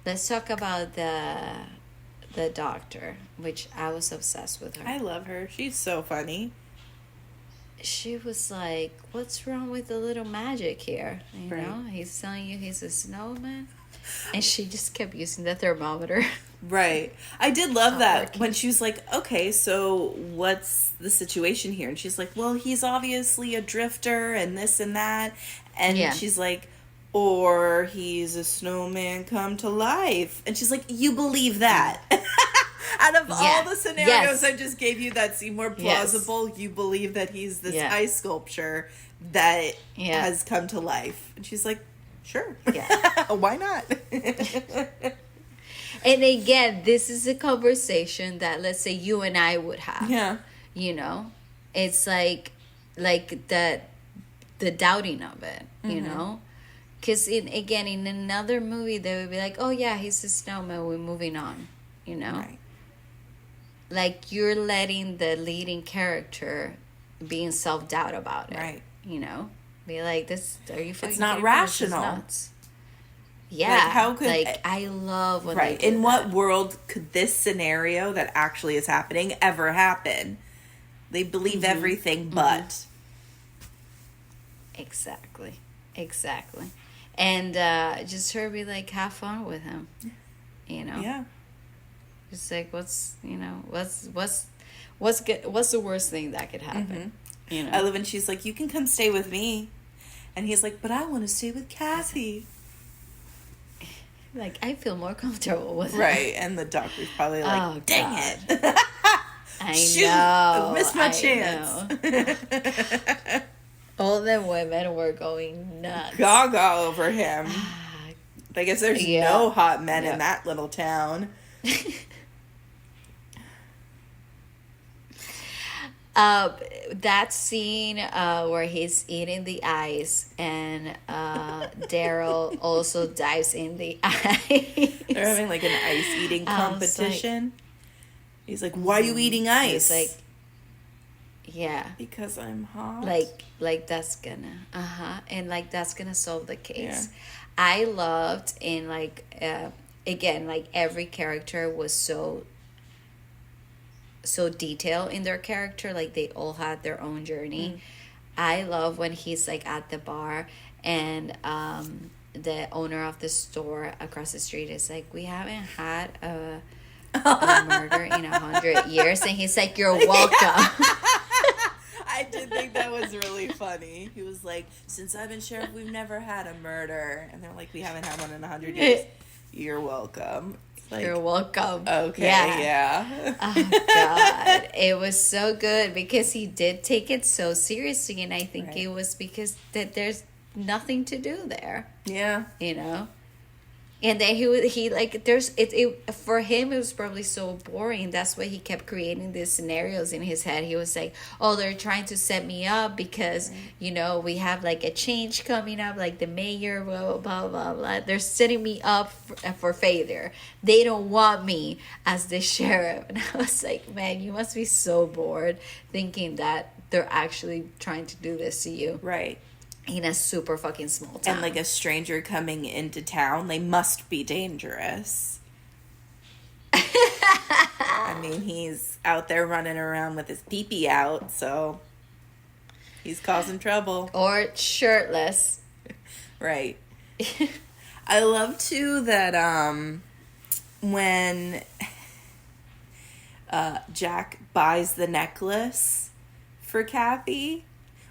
[SPEAKER 3] let's talk about the doctor, which I was obsessed with her.
[SPEAKER 2] I love her. She's so funny.
[SPEAKER 3] She was like, what's wrong with the little magic here? You
[SPEAKER 2] Right.
[SPEAKER 3] know, he's telling you he's a snowman. And she just kept using the thermometer.
[SPEAKER 2] Right. I did love that
[SPEAKER 3] working.
[SPEAKER 2] when she was like, okay, so what's the situation here? And she's like, well, he's obviously a drifter and this and that. And
[SPEAKER 3] Yeah.
[SPEAKER 2] she's like, or he's a snowman come to life. And she's like, you believe that? Out of all the scenarios I just gave you that seem more plausible, you believe that he's this ice sculpture that has come to life. And she's like, sure.
[SPEAKER 3] Yeah.
[SPEAKER 2] Why not?
[SPEAKER 3] And again, this is a conversation that, let's say, you and I would have.
[SPEAKER 2] Yeah.
[SPEAKER 3] You know? It's like the doubting of it, you know? Because, in another movie, they would be like, oh, yeah, he's a snowman, we're moving on, you know?
[SPEAKER 2] Right.
[SPEAKER 3] Like, you're letting the leading character be in self-doubt about it.
[SPEAKER 2] Right.
[SPEAKER 3] You know? Be like, this, are you fucking
[SPEAKER 2] It's not
[SPEAKER 3] kidding me? This is
[SPEAKER 2] rational.
[SPEAKER 3] nuts. Yeah.
[SPEAKER 2] Like, how could...
[SPEAKER 3] Like, I love when
[SPEAKER 2] right.
[SPEAKER 3] they do
[SPEAKER 2] In
[SPEAKER 3] that.
[SPEAKER 2] what world could this scenario that actually is happening ever happen? They believe everything but.
[SPEAKER 3] Exactly. And just her be like, have fun with him. You know?
[SPEAKER 2] Yeah.
[SPEAKER 3] Just like, what's the worst thing that could happen? You know?
[SPEAKER 2] I love when she's like, you can come stay with me. And he's like, but I want to stay with Kathy.
[SPEAKER 3] Like, I feel more comfortable with her.
[SPEAKER 2] Right. And the doctor's probably like,
[SPEAKER 3] Oh,
[SPEAKER 2] dang
[SPEAKER 3] God.
[SPEAKER 2] it.
[SPEAKER 3] I
[SPEAKER 2] Shoot,
[SPEAKER 3] know.
[SPEAKER 2] I missed my
[SPEAKER 3] I
[SPEAKER 2] chance.
[SPEAKER 3] know. All the women were going nuts.
[SPEAKER 2] Gaga over him. I guess there's no hot men
[SPEAKER 3] Yeah.
[SPEAKER 2] in that little town.
[SPEAKER 3] That scene where he's eating the ice and Daryl also dives in the ice.
[SPEAKER 2] They're having like an ice eating
[SPEAKER 3] I was
[SPEAKER 2] competition. He's like, why are you eating ice?
[SPEAKER 3] He's like, yeah.
[SPEAKER 2] Because I'm hot.
[SPEAKER 3] Like that's gonna and like that's gonna solve the case.
[SPEAKER 2] Yeah.
[SPEAKER 3] I loved in like again, like every character was so detailed in their character, like they all had their own journey. I love when he's like at the bar and the owner of the store across the street is like, we haven't had a murder in in 100 years. And he's like, you're welcome.
[SPEAKER 2] I did think that was really funny. He was like, since I've been sheriff, we've never had a murder. And they're like, we haven't had one in 100 years. You're welcome. Like,
[SPEAKER 3] you're welcome.
[SPEAKER 2] Okay, yeah.
[SPEAKER 3] Oh, God. It was so good because he did take it so seriously. And I think it was because that there's nothing to do there.
[SPEAKER 2] Yeah.
[SPEAKER 3] You know? And then he like, there's, for him, it was probably so boring. That's why he kept creating these scenarios in his head. He was like, oh, they're trying to set me up because, you know, we have like a change coming up, like the mayor, blah, blah, blah, blah. They're setting me up for failure. They don't want me as the sheriff. And I was like, man, you must be so bored thinking that they're actually trying to do this to you.
[SPEAKER 2] Right.
[SPEAKER 3] In a super fucking small town.
[SPEAKER 2] And like a stranger coming into town, they must be dangerous. I mean, he's out there running around with his pee-pee out, so he's causing trouble.
[SPEAKER 3] Or shirtless.
[SPEAKER 2] Right. I love too that when Jack buys the necklace for Kathy,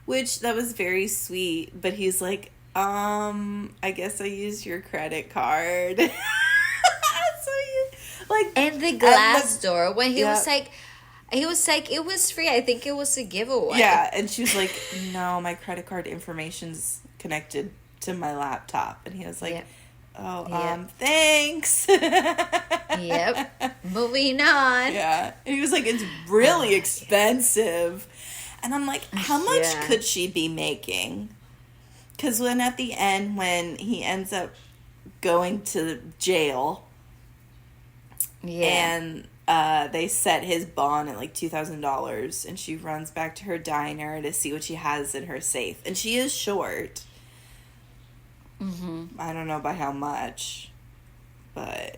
[SPEAKER 2] which that was very sweet, but he's like, I guess I used your credit card. So
[SPEAKER 3] and the glass door when he was like it was free. I think it was a giveaway.
[SPEAKER 2] Yeah, and she was like, no, my credit card information's connected to my laptop, and he was like, thanks.
[SPEAKER 3] Yep. Moving on.
[SPEAKER 2] Yeah, and he was like, it's really expensive. And I'm like, how much could she be making? Because when at the end, when he ends up going to jail, and they set his bond at like $2,000, and she runs back to her diner to see what she has in her safe, and she is short. I don't know by how much, but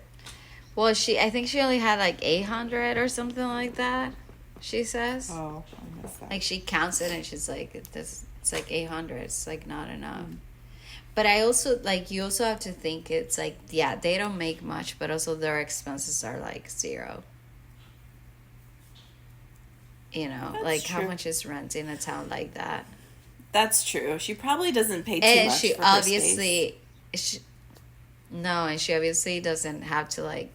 [SPEAKER 3] well, I think she only had like 800 or something like that. She says.
[SPEAKER 2] Oh, I missed that.
[SPEAKER 3] Like she counts it and she's like, it's like 800. It's like not enough. But I also like, you also have to think it's like, yeah, they don't make much, but also their expenses are like zero. You know, that's like true. How much is rent in a town like that?
[SPEAKER 2] That's true. She probably doesn't pay too much.
[SPEAKER 3] She
[SPEAKER 2] for
[SPEAKER 3] obviously, and she obviously doesn't have to like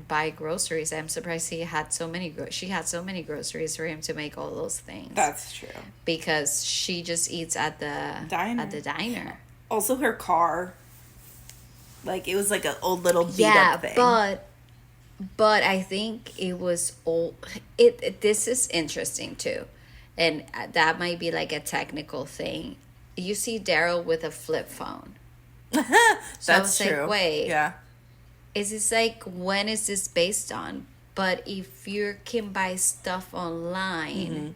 [SPEAKER 3] buy groceries. I'm surprised she had so many groceries for him to make all those things.
[SPEAKER 2] That's true.
[SPEAKER 3] Because she just eats at the diner.
[SPEAKER 2] Also, her car, like it was like an old little beat up thing.
[SPEAKER 3] But I think it was old. This is interesting too, and that might be like a technical thing. You see Daryl with a flip phone. So
[SPEAKER 2] That's true.
[SPEAKER 3] Like, wait,
[SPEAKER 2] yeah.
[SPEAKER 3] Is this like, when is this based on? But if you can buy stuff online,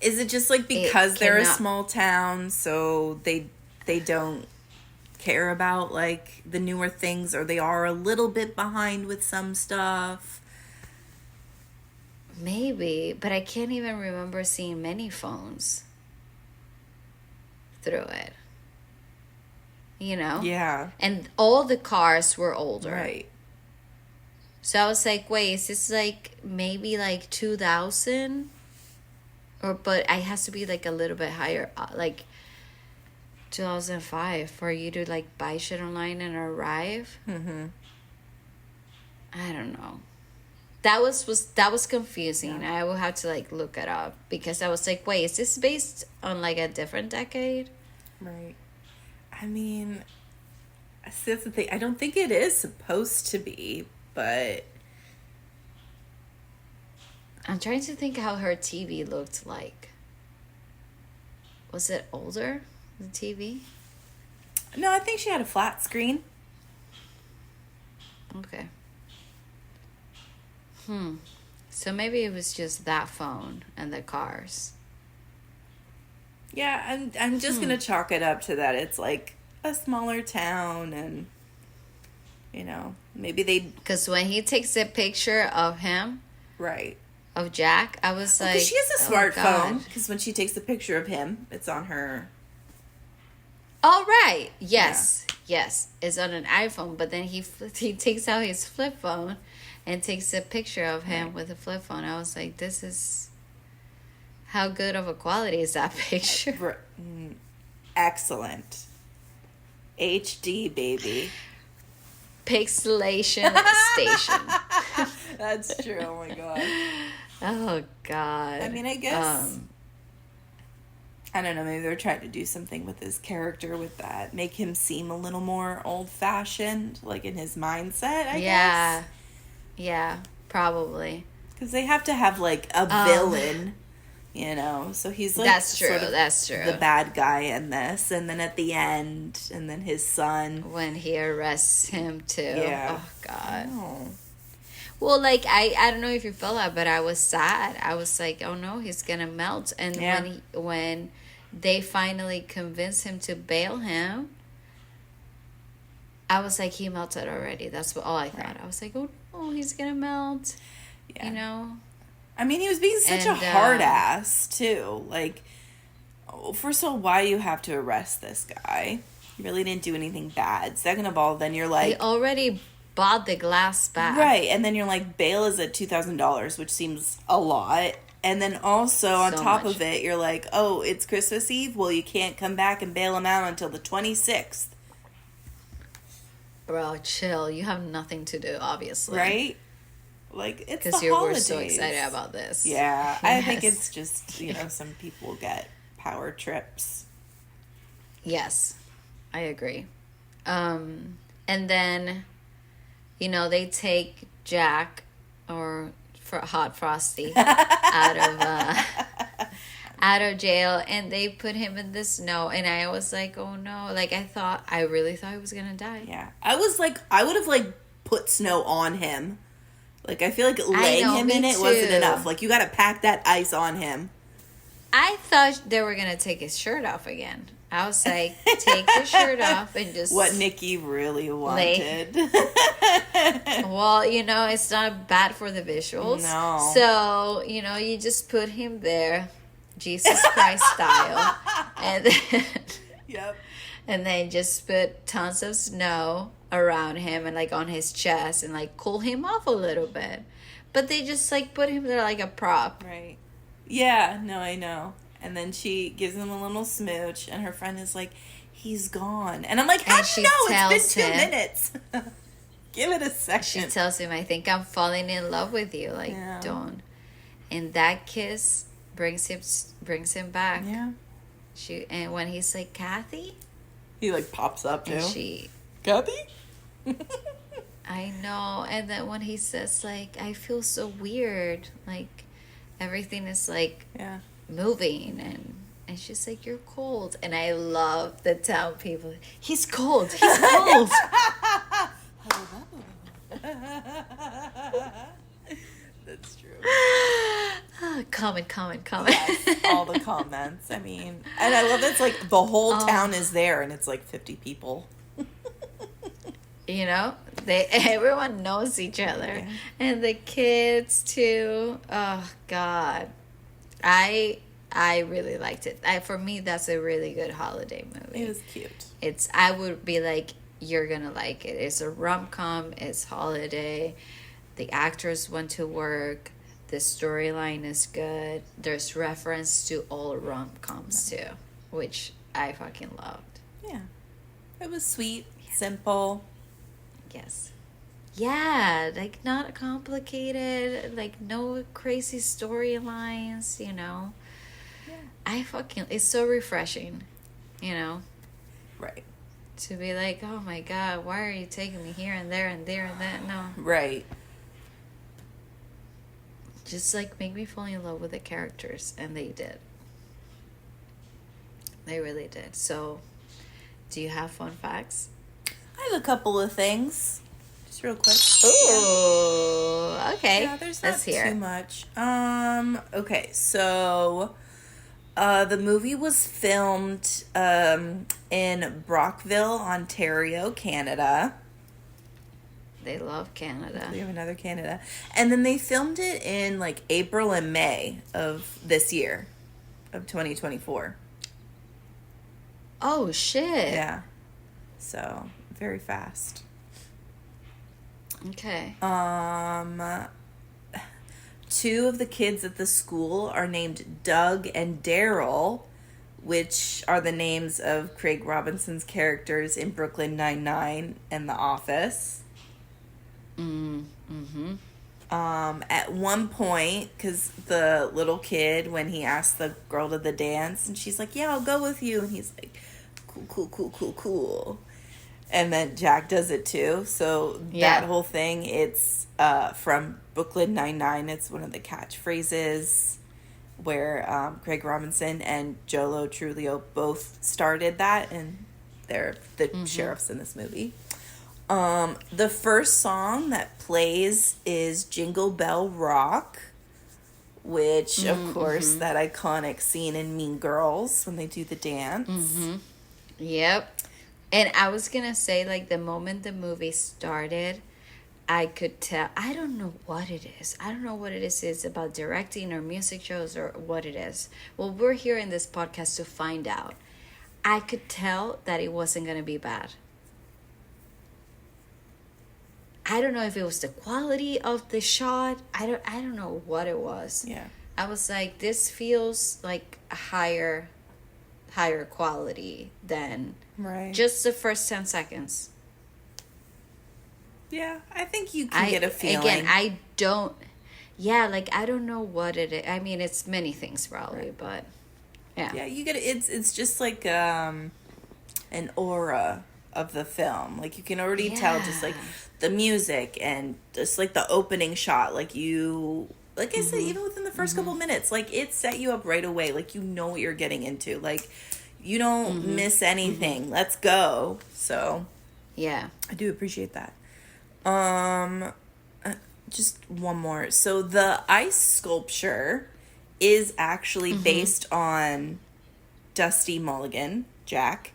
[SPEAKER 2] is it just like because they're a small town, so they don't care about like the newer things, or they are a little bit behind with some stuff?
[SPEAKER 3] Maybe, but I can't even remember seeing many phones through it. You know?
[SPEAKER 2] Yeah.
[SPEAKER 3] And all the cars were older.
[SPEAKER 2] Right.
[SPEAKER 3] So I was like, wait, is this like maybe like 2000? But it has to be like a little bit higher, like 2005 for you to like buy shit online and arrive. I don't know. That was confusing. Yeah. I will have to like look it up because I was like, wait, is this based on like a different decade?
[SPEAKER 2] Right. I mean, that's the thing. I don't think it is supposed to be, but
[SPEAKER 3] I'm trying to think how her TV looked like. Was it older, the TV?
[SPEAKER 2] No, I think she had a flat screen.
[SPEAKER 3] Okay. So maybe it was just that phone and the cars.
[SPEAKER 2] Yeah, I'm just going to chalk it up to that. It's like a smaller town, and, you know, maybe they...
[SPEAKER 3] Because when he takes a picture of him...
[SPEAKER 2] Right.
[SPEAKER 3] Of Jack, I was like...
[SPEAKER 2] She has a smartphone, because when she takes a picture of him, it's on her...
[SPEAKER 3] Oh, right. Yes. Yes, it's on an iPhone, but then he takes out his flip phone and takes a picture of him with a flip phone. I was like, this is... How good of a quality is that picture?
[SPEAKER 2] Excellent. HD, baby.
[SPEAKER 3] Pixelation station.
[SPEAKER 2] That's true. Oh my god.
[SPEAKER 3] Oh god.
[SPEAKER 2] I mean, I guess I don't know, maybe they're trying to do something with his character with that. Make him seem a little more old fashioned, like in his mindset, I guess.
[SPEAKER 3] Yeah, probably.
[SPEAKER 2] Because they have to have like a villain, you know. So he's like
[SPEAKER 3] that's true.
[SPEAKER 2] Sort of
[SPEAKER 3] that's true.
[SPEAKER 2] the bad guy in this, and then at the end, and then his son
[SPEAKER 3] when he arrests him too.
[SPEAKER 2] Yeah.
[SPEAKER 3] Oh god.
[SPEAKER 2] Oh.
[SPEAKER 3] Well, like I don't know if you felt that, but I was sad. I was like, oh no, he's gonna melt. And when they finally convinced him to bail him, I was like, he melted already. That's all I thought.
[SPEAKER 2] Right.
[SPEAKER 3] I was like, oh no, he's gonna melt.
[SPEAKER 2] Yeah.
[SPEAKER 3] You know.
[SPEAKER 2] I mean, he was being such a hard ass too. Like, first of all, why do you have to arrest this guy? He really didn't do anything bad. Second of all, then you're like,
[SPEAKER 3] he already bought the glass back.
[SPEAKER 2] Right, and then you're like, bail is at $2,000, which seems a lot. And then also, on top of it, you're like, oh, it's Christmas Eve? Well, you can't come back and bail him out until the 26th.
[SPEAKER 3] Bro, chill. You have nothing to do, obviously.
[SPEAKER 2] Right? Like, it's the holidays. Because
[SPEAKER 3] we're so excited about this.
[SPEAKER 2] Yeah, yes. I think it's just, you know, some people get power trips.
[SPEAKER 3] Yes, I agree. And then... You know, they take Jack or Hot Frosty out of jail, and they put him in the snow. And I was like, oh no! Like I really thought he was gonna die.
[SPEAKER 2] Yeah, I was like, I would have like put snow on him. Like I feel like laying him in it wasn't enough. Like you got to pack that ice on him.
[SPEAKER 3] I thought they were gonna take his shirt off again. I was like, take the shirt off and just...
[SPEAKER 2] What Nikki really wanted.
[SPEAKER 3] Well, you know, it's not bad for the visuals.
[SPEAKER 2] No.
[SPEAKER 3] So, you know, you just put him there, Jesus Christ style. And then,
[SPEAKER 2] yep.
[SPEAKER 3] And then just put tons of snow around him and, like, on his chest and, like, cool him off a little bit. But they just, like, put him there like a prop.
[SPEAKER 2] Right. Yeah, no, I know. And then she gives him a little smooch, and her friend is like, he's gone. And I'm like, how do you know? It's been 2 minutes. Give it a second.
[SPEAKER 3] She tells him, I think I'm falling in love with you. Like, don't. And that kiss brings him back.
[SPEAKER 2] Yeah.
[SPEAKER 3] And when he's like, Kathy?
[SPEAKER 2] He, like, pops up, too.
[SPEAKER 3] And
[SPEAKER 2] Kathy?
[SPEAKER 3] I know. And then when he says, like, I feel so weird. Like, everything is, like...
[SPEAKER 2] Yeah.
[SPEAKER 3] moving and she's like, you're cold. And I love the town people. He's cold. He's cold.
[SPEAKER 2] That's true.
[SPEAKER 3] Comment.
[SPEAKER 2] Yes, all the comments. I mean, and I love that's like the whole town is there and it's like 50 people.
[SPEAKER 3] You know, everyone knows each other. Yeah. And the kids too. Oh God. I really liked it. For me, that's a really good holiday movie.
[SPEAKER 2] It was cute.
[SPEAKER 3] I would be like, you're gonna like it. It's a rom-com. It's holiday. The actors went to work. The storyline is good. There's reference to all rom-coms too, which I fucking loved.
[SPEAKER 2] Yeah, it was sweet, simple.
[SPEAKER 3] Yes. Yeah, like not complicated, like no crazy storylines, you know. Yeah. It's so refreshing, you know.
[SPEAKER 2] Right.
[SPEAKER 3] To be like, oh my God, why are you taking me here and there and there and that? No.
[SPEAKER 2] Right.
[SPEAKER 3] Just like make me fall in love with the characters, and they did. They really did. So, do you have fun facts?
[SPEAKER 2] I have a couple of things. Just real quick.
[SPEAKER 3] Ooh, okay.
[SPEAKER 2] Yeah, there's not too much. Okay, so the movie was filmed in Brockville, Ontario, Canada.
[SPEAKER 3] They love Canada.
[SPEAKER 2] We have another Canada. And then they filmed it in like April and May of this year, of 2024.
[SPEAKER 3] Oh, shit.
[SPEAKER 2] Yeah. So very fast.
[SPEAKER 3] Okay.
[SPEAKER 2] Two of the kids at the school are named Doug and Daryl, which are the names of Craig Robinson's characters in Brooklyn Nine-Nine and The Office.
[SPEAKER 3] Mm-hmm.
[SPEAKER 2] At one point, because the little kid, when he asked the girl to the dance, and she's like, yeah, I'll go with you. And he's like, cool. And then Jack does it too. So that whole thing, it's from Brooklyn Nine-Nine. It's one of the catchphrases where Craig Robinson and Jolo Trulio both started that, and they're the sheriffs in this movie. The first song that plays is Jingle Bell Rock, which, of course, that iconic scene in Mean Girls when they do the dance.
[SPEAKER 3] Mm-hmm. Yep. And I was going to say, like, the moment the movie started, I could tell. I don't know what it is. I don't know what it is. It's about directing or music shows or what it is. Well, we're here in this podcast to find out. I could tell that it wasn't going to be bad. I don't know if it was the quality of the shot. I don't know what it was.
[SPEAKER 2] Yeah.
[SPEAKER 3] I was like, this feels like a higher quality than just the first 10 seconds.
[SPEAKER 2] Yeah, I think you can get a feeling.
[SPEAKER 3] Again, I don't know what it is. I mean, it's many things probably, but yeah.
[SPEAKER 2] Yeah, you get it's just like an aura of the film. Like, you can already tell just like the music and just like the opening shot, like I said, even within the first couple minutes, like, it set you up right away. Like, you know what you're getting into. Like, you don't miss anything. Let's go. So
[SPEAKER 3] yeah,
[SPEAKER 2] I do appreciate that. Just one more. So the ice sculpture is actually based on Dusty Mulligan, Jack.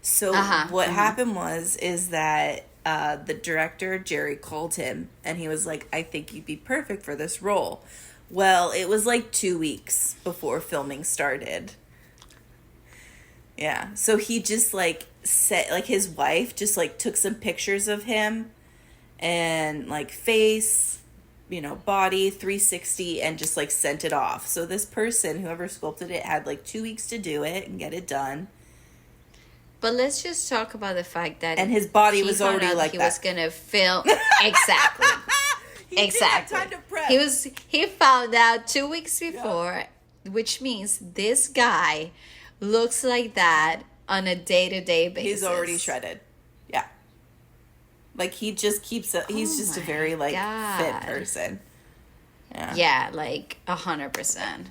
[SPEAKER 2] So what happened is that the director, Jerry, called him and he was like, I think you'd be perfect for this role. Well, it was like 2 weeks before filming started. Yeah. So he just like set, like, his wife just like took some pictures of him and like face, body 360 and just like sent it off. So this person, whoever sculpted it, had like 2 weeks to do it and get it done.
[SPEAKER 3] But let's just talk about the fact that
[SPEAKER 2] and his body was already like
[SPEAKER 3] he
[SPEAKER 2] that.
[SPEAKER 3] was gonna film exactly.
[SPEAKER 2] Exactly.
[SPEAKER 3] Time to prep. He found out 2 weeks before, which means this guy looks like that on a day-to-day basis.
[SPEAKER 2] He's already shredded. Yeah. Like, he just keeps he's just a very like fit person. Yeah.
[SPEAKER 3] Yeah, like 100%.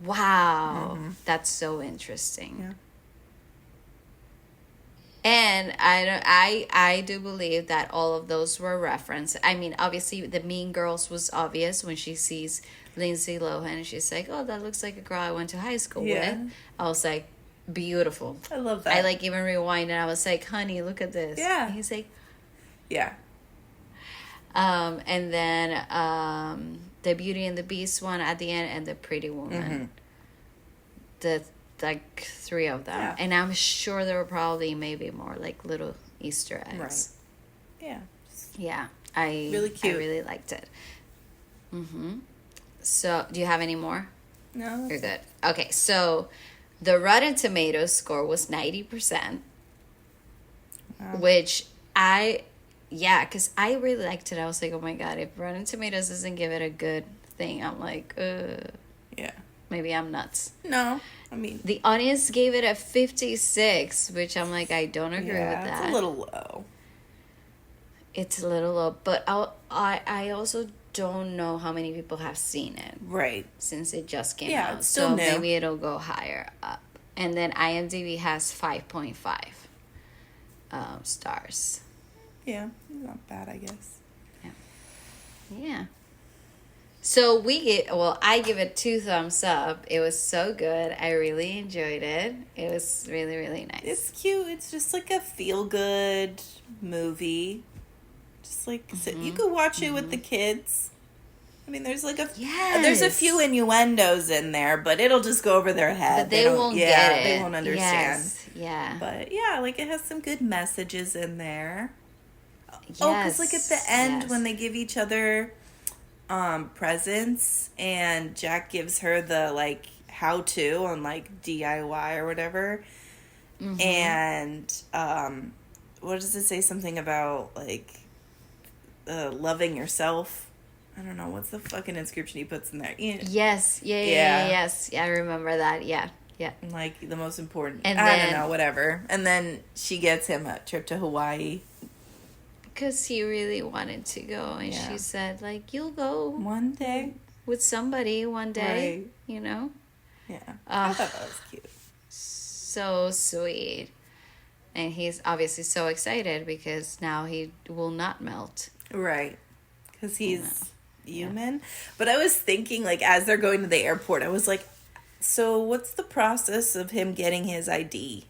[SPEAKER 3] Wow. That's so interesting.
[SPEAKER 2] Yeah.
[SPEAKER 3] And I do believe that all of those were referenced. I mean, obviously, the Mean Girls was obvious when she sees Lindsay Lohan and she's like, oh, that looks like a girl I went to high school with. I was like, beautiful.
[SPEAKER 2] I love that.
[SPEAKER 3] I like even rewind and I was like, honey, look at this.
[SPEAKER 2] Yeah.
[SPEAKER 3] And he's like,
[SPEAKER 2] yeah.
[SPEAKER 3] And then the Beauty and the Beast one at the end and the Pretty Woman. The like 3 of them. Yeah. And I'm sure there were probably maybe more like little Easter eggs.
[SPEAKER 2] Right. Yeah.
[SPEAKER 3] Yeah. Really cute. I really liked it. So, do you have any more?
[SPEAKER 2] No.
[SPEAKER 3] You're good. Okay, so the Rotten Tomatoes score was 90%.
[SPEAKER 2] Wow.
[SPEAKER 3] Which because I really liked it. I was like, oh my God, if Rotten Tomatoes doesn't give it a good thing, I'm like,
[SPEAKER 2] yeah.
[SPEAKER 3] Maybe I'm nuts.
[SPEAKER 2] No, I mean,
[SPEAKER 3] the audience gave it a 56, which I'm like, I don't agree with that.
[SPEAKER 2] It's a little low.
[SPEAKER 3] It's a little low, but I also don't know how many people have seen it.
[SPEAKER 2] Right.
[SPEAKER 3] Since it just came
[SPEAKER 2] out.
[SPEAKER 3] It's
[SPEAKER 2] still
[SPEAKER 3] so
[SPEAKER 2] new.
[SPEAKER 3] Maybe it'll go higher up. And then IMDb has 5.5 stars.
[SPEAKER 2] Yeah, not bad, I guess.
[SPEAKER 3] Yeah. So I give it 2 thumbs up. It was so good. I really enjoyed it. It was really, really nice.
[SPEAKER 2] It's cute. It's just like a feel-good movie. Just like, you could watch it with the kids. I mean, there's like
[SPEAKER 3] Yes.
[SPEAKER 2] there's a few innuendos in there, but it'll just go over their head.
[SPEAKER 3] But they won't get it.
[SPEAKER 2] They won't understand.
[SPEAKER 3] Yes. Yeah.
[SPEAKER 2] But yeah, like it has some good messages in there.
[SPEAKER 3] Yes.
[SPEAKER 2] Oh, because like at the end
[SPEAKER 3] Yes.
[SPEAKER 2] when they give each other presents and Jack gives her the like how to on like DIY or whatever.
[SPEAKER 3] Mm-hmm.
[SPEAKER 2] And what does it say? Something about like loving yourself. I don't know. What's the fucking inscription he puts in there?
[SPEAKER 3] Yes. Yeah. Yes. Yeah, I remember that. Yeah. Yeah.
[SPEAKER 2] Like the most important.
[SPEAKER 3] And
[SPEAKER 2] I
[SPEAKER 3] then-
[SPEAKER 2] don't know. Whatever. And then she gets him a trip to Hawaii.
[SPEAKER 3] Because he really wanted to go. And
[SPEAKER 2] Yeah.
[SPEAKER 3] she said, like, you'll go
[SPEAKER 2] One day.
[SPEAKER 3] with somebody one day.
[SPEAKER 2] Right.
[SPEAKER 3] You know?
[SPEAKER 2] Yeah. I thought that was cute.
[SPEAKER 3] So sweet. And he's obviously so excited because now he will not melt.
[SPEAKER 2] Right. Because he's human. But I was thinking, like, as they're going to the airport, I was like, so what's the process of him getting his ID?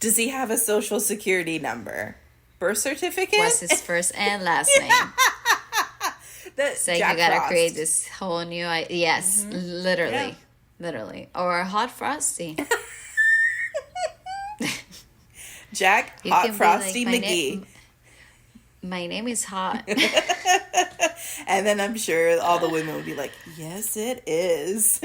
[SPEAKER 2] Does he have a social security number? Birth certificate?
[SPEAKER 3] What's his first and last name? So you
[SPEAKER 2] Jack
[SPEAKER 3] gotta
[SPEAKER 2] Frost.
[SPEAKER 3] create this whole new... Yes, literally.
[SPEAKER 2] Yeah.
[SPEAKER 3] Literally. Or Hot Frosty.
[SPEAKER 2] Jack
[SPEAKER 3] You
[SPEAKER 2] Hot
[SPEAKER 3] can be
[SPEAKER 2] Frosty
[SPEAKER 3] like,
[SPEAKER 2] McGee.
[SPEAKER 3] My name is Hot.
[SPEAKER 2] And then I'm sure all the women would be like, yes, it is.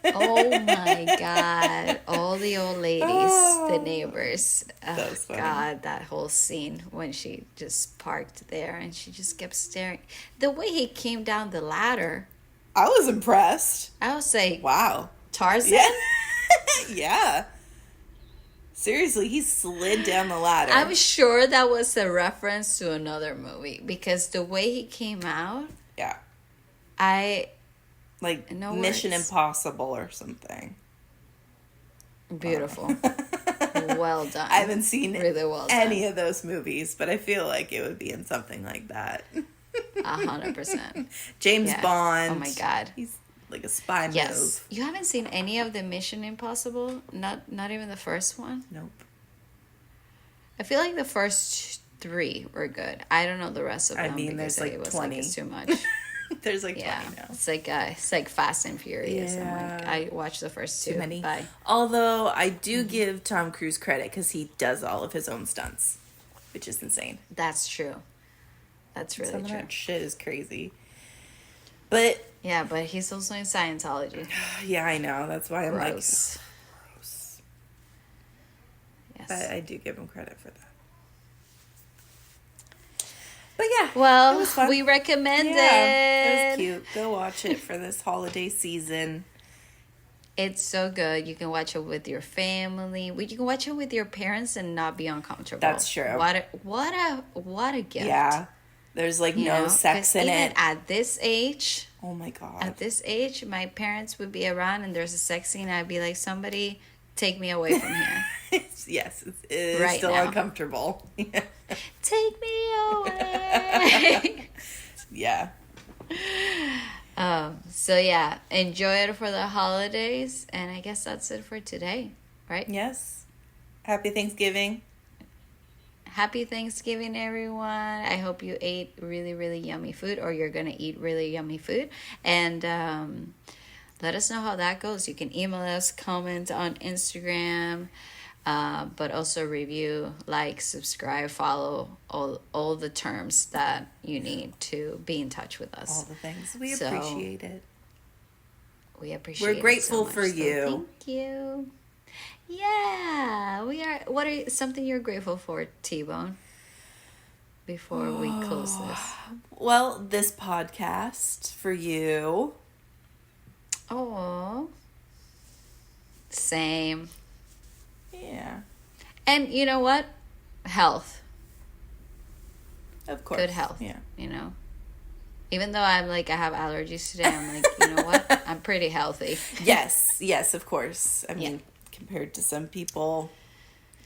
[SPEAKER 3] Oh my God. All the old ladies, the neighbors.
[SPEAKER 2] That was
[SPEAKER 3] Oh
[SPEAKER 2] funny.
[SPEAKER 3] God, that whole scene when she just parked there and she just kept staring. The way he came down the ladder,
[SPEAKER 2] I was impressed.
[SPEAKER 3] I was like,
[SPEAKER 2] Wow.
[SPEAKER 3] Tarzan?
[SPEAKER 2] Yeah. Yeah. Seriously, he slid down the ladder.
[SPEAKER 3] I'm sure that was a reference to another movie because the way he came out,
[SPEAKER 2] Yeah. Like
[SPEAKER 3] No
[SPEAKER 2] Mission
[SPEAKER 3] words.
[SPEAKER 2] Impossible or something.
[SPEAKER 3] beautiful. Well done.
[SPEAKER 2] I haven't seen
[SPEAKER 3] Really well
[SPEAKER 2] any
[SPEAKER 3] done.
[SPEAKER 2] of those movies, but I feel like it would be in something like that.
[SPEAKER 3] 100%.
[SPEAKER 2] James
[SPEAKER 3] Yeah.
[SPEAKER 2] Bond.
[SPEAKER 3] Oh my God.
[SPEAKER 2] He's like a spy
[SPEAKER 3] Yes.
[SPEAKER 2] move.
[SPEAKER 3] You haven't seen any of the Mission Impossible? Not even the first one?
[SPEAKER 2] Nope.
[SPEAKER 3] I feel like the first 3 were good. I don't know the rest of
[SPEAKER 2] I
[SPEAKER 3] them
[SPEAKER 2] mean,
[SPEAKER 3] because
[SPEAKER 2] there's, like,
[SPEAKER 3] it was
[SPEAKER 2] 20.
[SPEAKER 3] like it's too much.
[SPEAKER 2] There's like
[SPEAKER 3] Yeah.
[SPEAKER 2] 20 now.
[SPEAKER 3] It's like Fast and Furious. I'm like,
[SPEAKER 2] Yeah.
[SPEAKER 3] I watched the first 2.
[SPEAKER 2] Too many.
[SPEAKER 3] Bye.
[SPEAKER 2] Although I do give Tom Cruise credit because he does all of his own stunts, which is insane.
[SPEAKER 3] That's true. That's really
[SPEAKER 2] Some of
[SPEAKER 3] true.
[SPEAKER 2] that shit is crazy. But
[SPEAKER 3] Yeah, but he's also in Scientology.
[SPEAKER 2] yeah, I know. That's why I'm
[SPEAKER 3] Gross.
[SPEAKER 2] like, gross.
[SPEAKER 3] Yes.
[SPEAKER 2] But I do give him credit for that. But yeah,
[SPEAKER 3] Well,
[SPEAKER 2] it was fun.
[SPEAKER 3] we recommend
[SPEAKER 2] Yeah,
[SPEAKER 3] it.
[SPEAKER 2] it was cute. Go watch it for this holiday season.
[SPEAKER 3] It's so good. You can watch it with your family. You can watch it with your parents and not be uncomfortable.
[SPEAKER 2] That's true.
[SPEAKER 3] What a gift.
[SPEAKER 2] Yeah, there's like
[SPEAKER 3] You
[SPEAKER 2] no
[SPEAKER 3] know?
[SPEAKER 2] sex
[SPEAKER 3] 'Cause
[SPEAKER 2] in
[SPEAKER 3] even
[SPEAKER 2] it.
[SPEAKER 3] at this age,
[SPEAKER 2] Oh my god.
[SPEAKER 3] at this age, my parents would be around and there's a sex scene. I'd be like, somebody take me away from here.
[SPEAKER 2] Yes, it is
[SPEAKER 3] Right
[SPEAKER 2] still
[SPEAKER 3] now.
[SPEAKER 2] uncomfortable.
[SPEAKER 3] Take me away.
[SPEAKER 2] Yeah.
[SPEAKER 3] So yeah, enjoy it for the holidays, and I guess that's it for today, right?
[SPEAKER 2] Yes. Happy Thanksgiving.
[SPEAKER 3] Happy Thanksgiving, everyone. I hope you ate really, really yummy food, or you're going to eat really yummy food. And let us know how that goes. You can email us, comment on Instagram, but also review, like, subscribe, follow, all the terms that you need to be in touch with us.
[SPEAKER 2] All the things. We
[SPEAKER 3] So,
[SPEAKER 2] appreciate it.
[SPEAKER 3] We appreciate
[SPEAKER 2] We're
[SPEAKER 3] it
[SPEAKER 2] grateful
[SPEAKER 3] so much.
[SPEAKER 2] for
[SPEAKER 3] So
[SPEAKER 2] you.
[SPEAKER 3] thank you. Yeah, we are. What are something you're grateful for, T-Bone? Before we close this.
[SPEAKER 2] Well, this podcast for you.
[SPEAKER 3] Oh, same.
[SPEAKER 2] Yeah.
[SPEAKER 3] And you know what? Health.
[SPEAKER 2] Of course.
[SPEAKER 3] Good health.
[SPEAKER 2] Yeah.
[SPEAKER 3] You know? Even though I'm like, I have allergies today, I'm like, you know what? I'm pretty healthy.
[SPEAKER 2] Yes, of course. I mean,
[SPEAKER 3] Yeah.
[SPEAKER 2] compared to some people,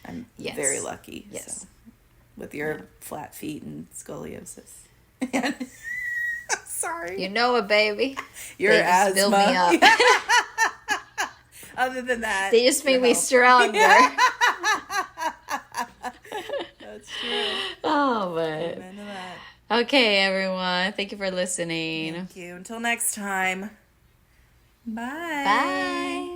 [SPEAKER 2] I'm
[SPEAKER 3] Yes.
[SPEAKER 2] very lucky.
[SPEAKER 3] Yes.
[SPEAKER 2] So, with your flat feet and scoliosis. Sorry.
[SPEAKER 3] You know it, baby.
[SPEAKER 2] Your
[SPEAKER 3] They just
[SPEAKER 2] asthma.
[SPEAKER 3] build me up.
[SPEAKER 2] Other than that.
[SPEAKER 3] They just make
[SPEAKER 2] your
[SPEAKER 3] me
[SPEAKER 2] health.
[SPEAKER 3] stronger.
[SPEAKER 2] That's true.
[SPEAKER 3] Oh, but
[SPEAKER 2] Amen to that.
[SPEAKER 3] Okay, everyone. Thank you for listening.
[SPEAKER 2] Thank you. Until next time. Bye.
[SPEAKER 3] Bye.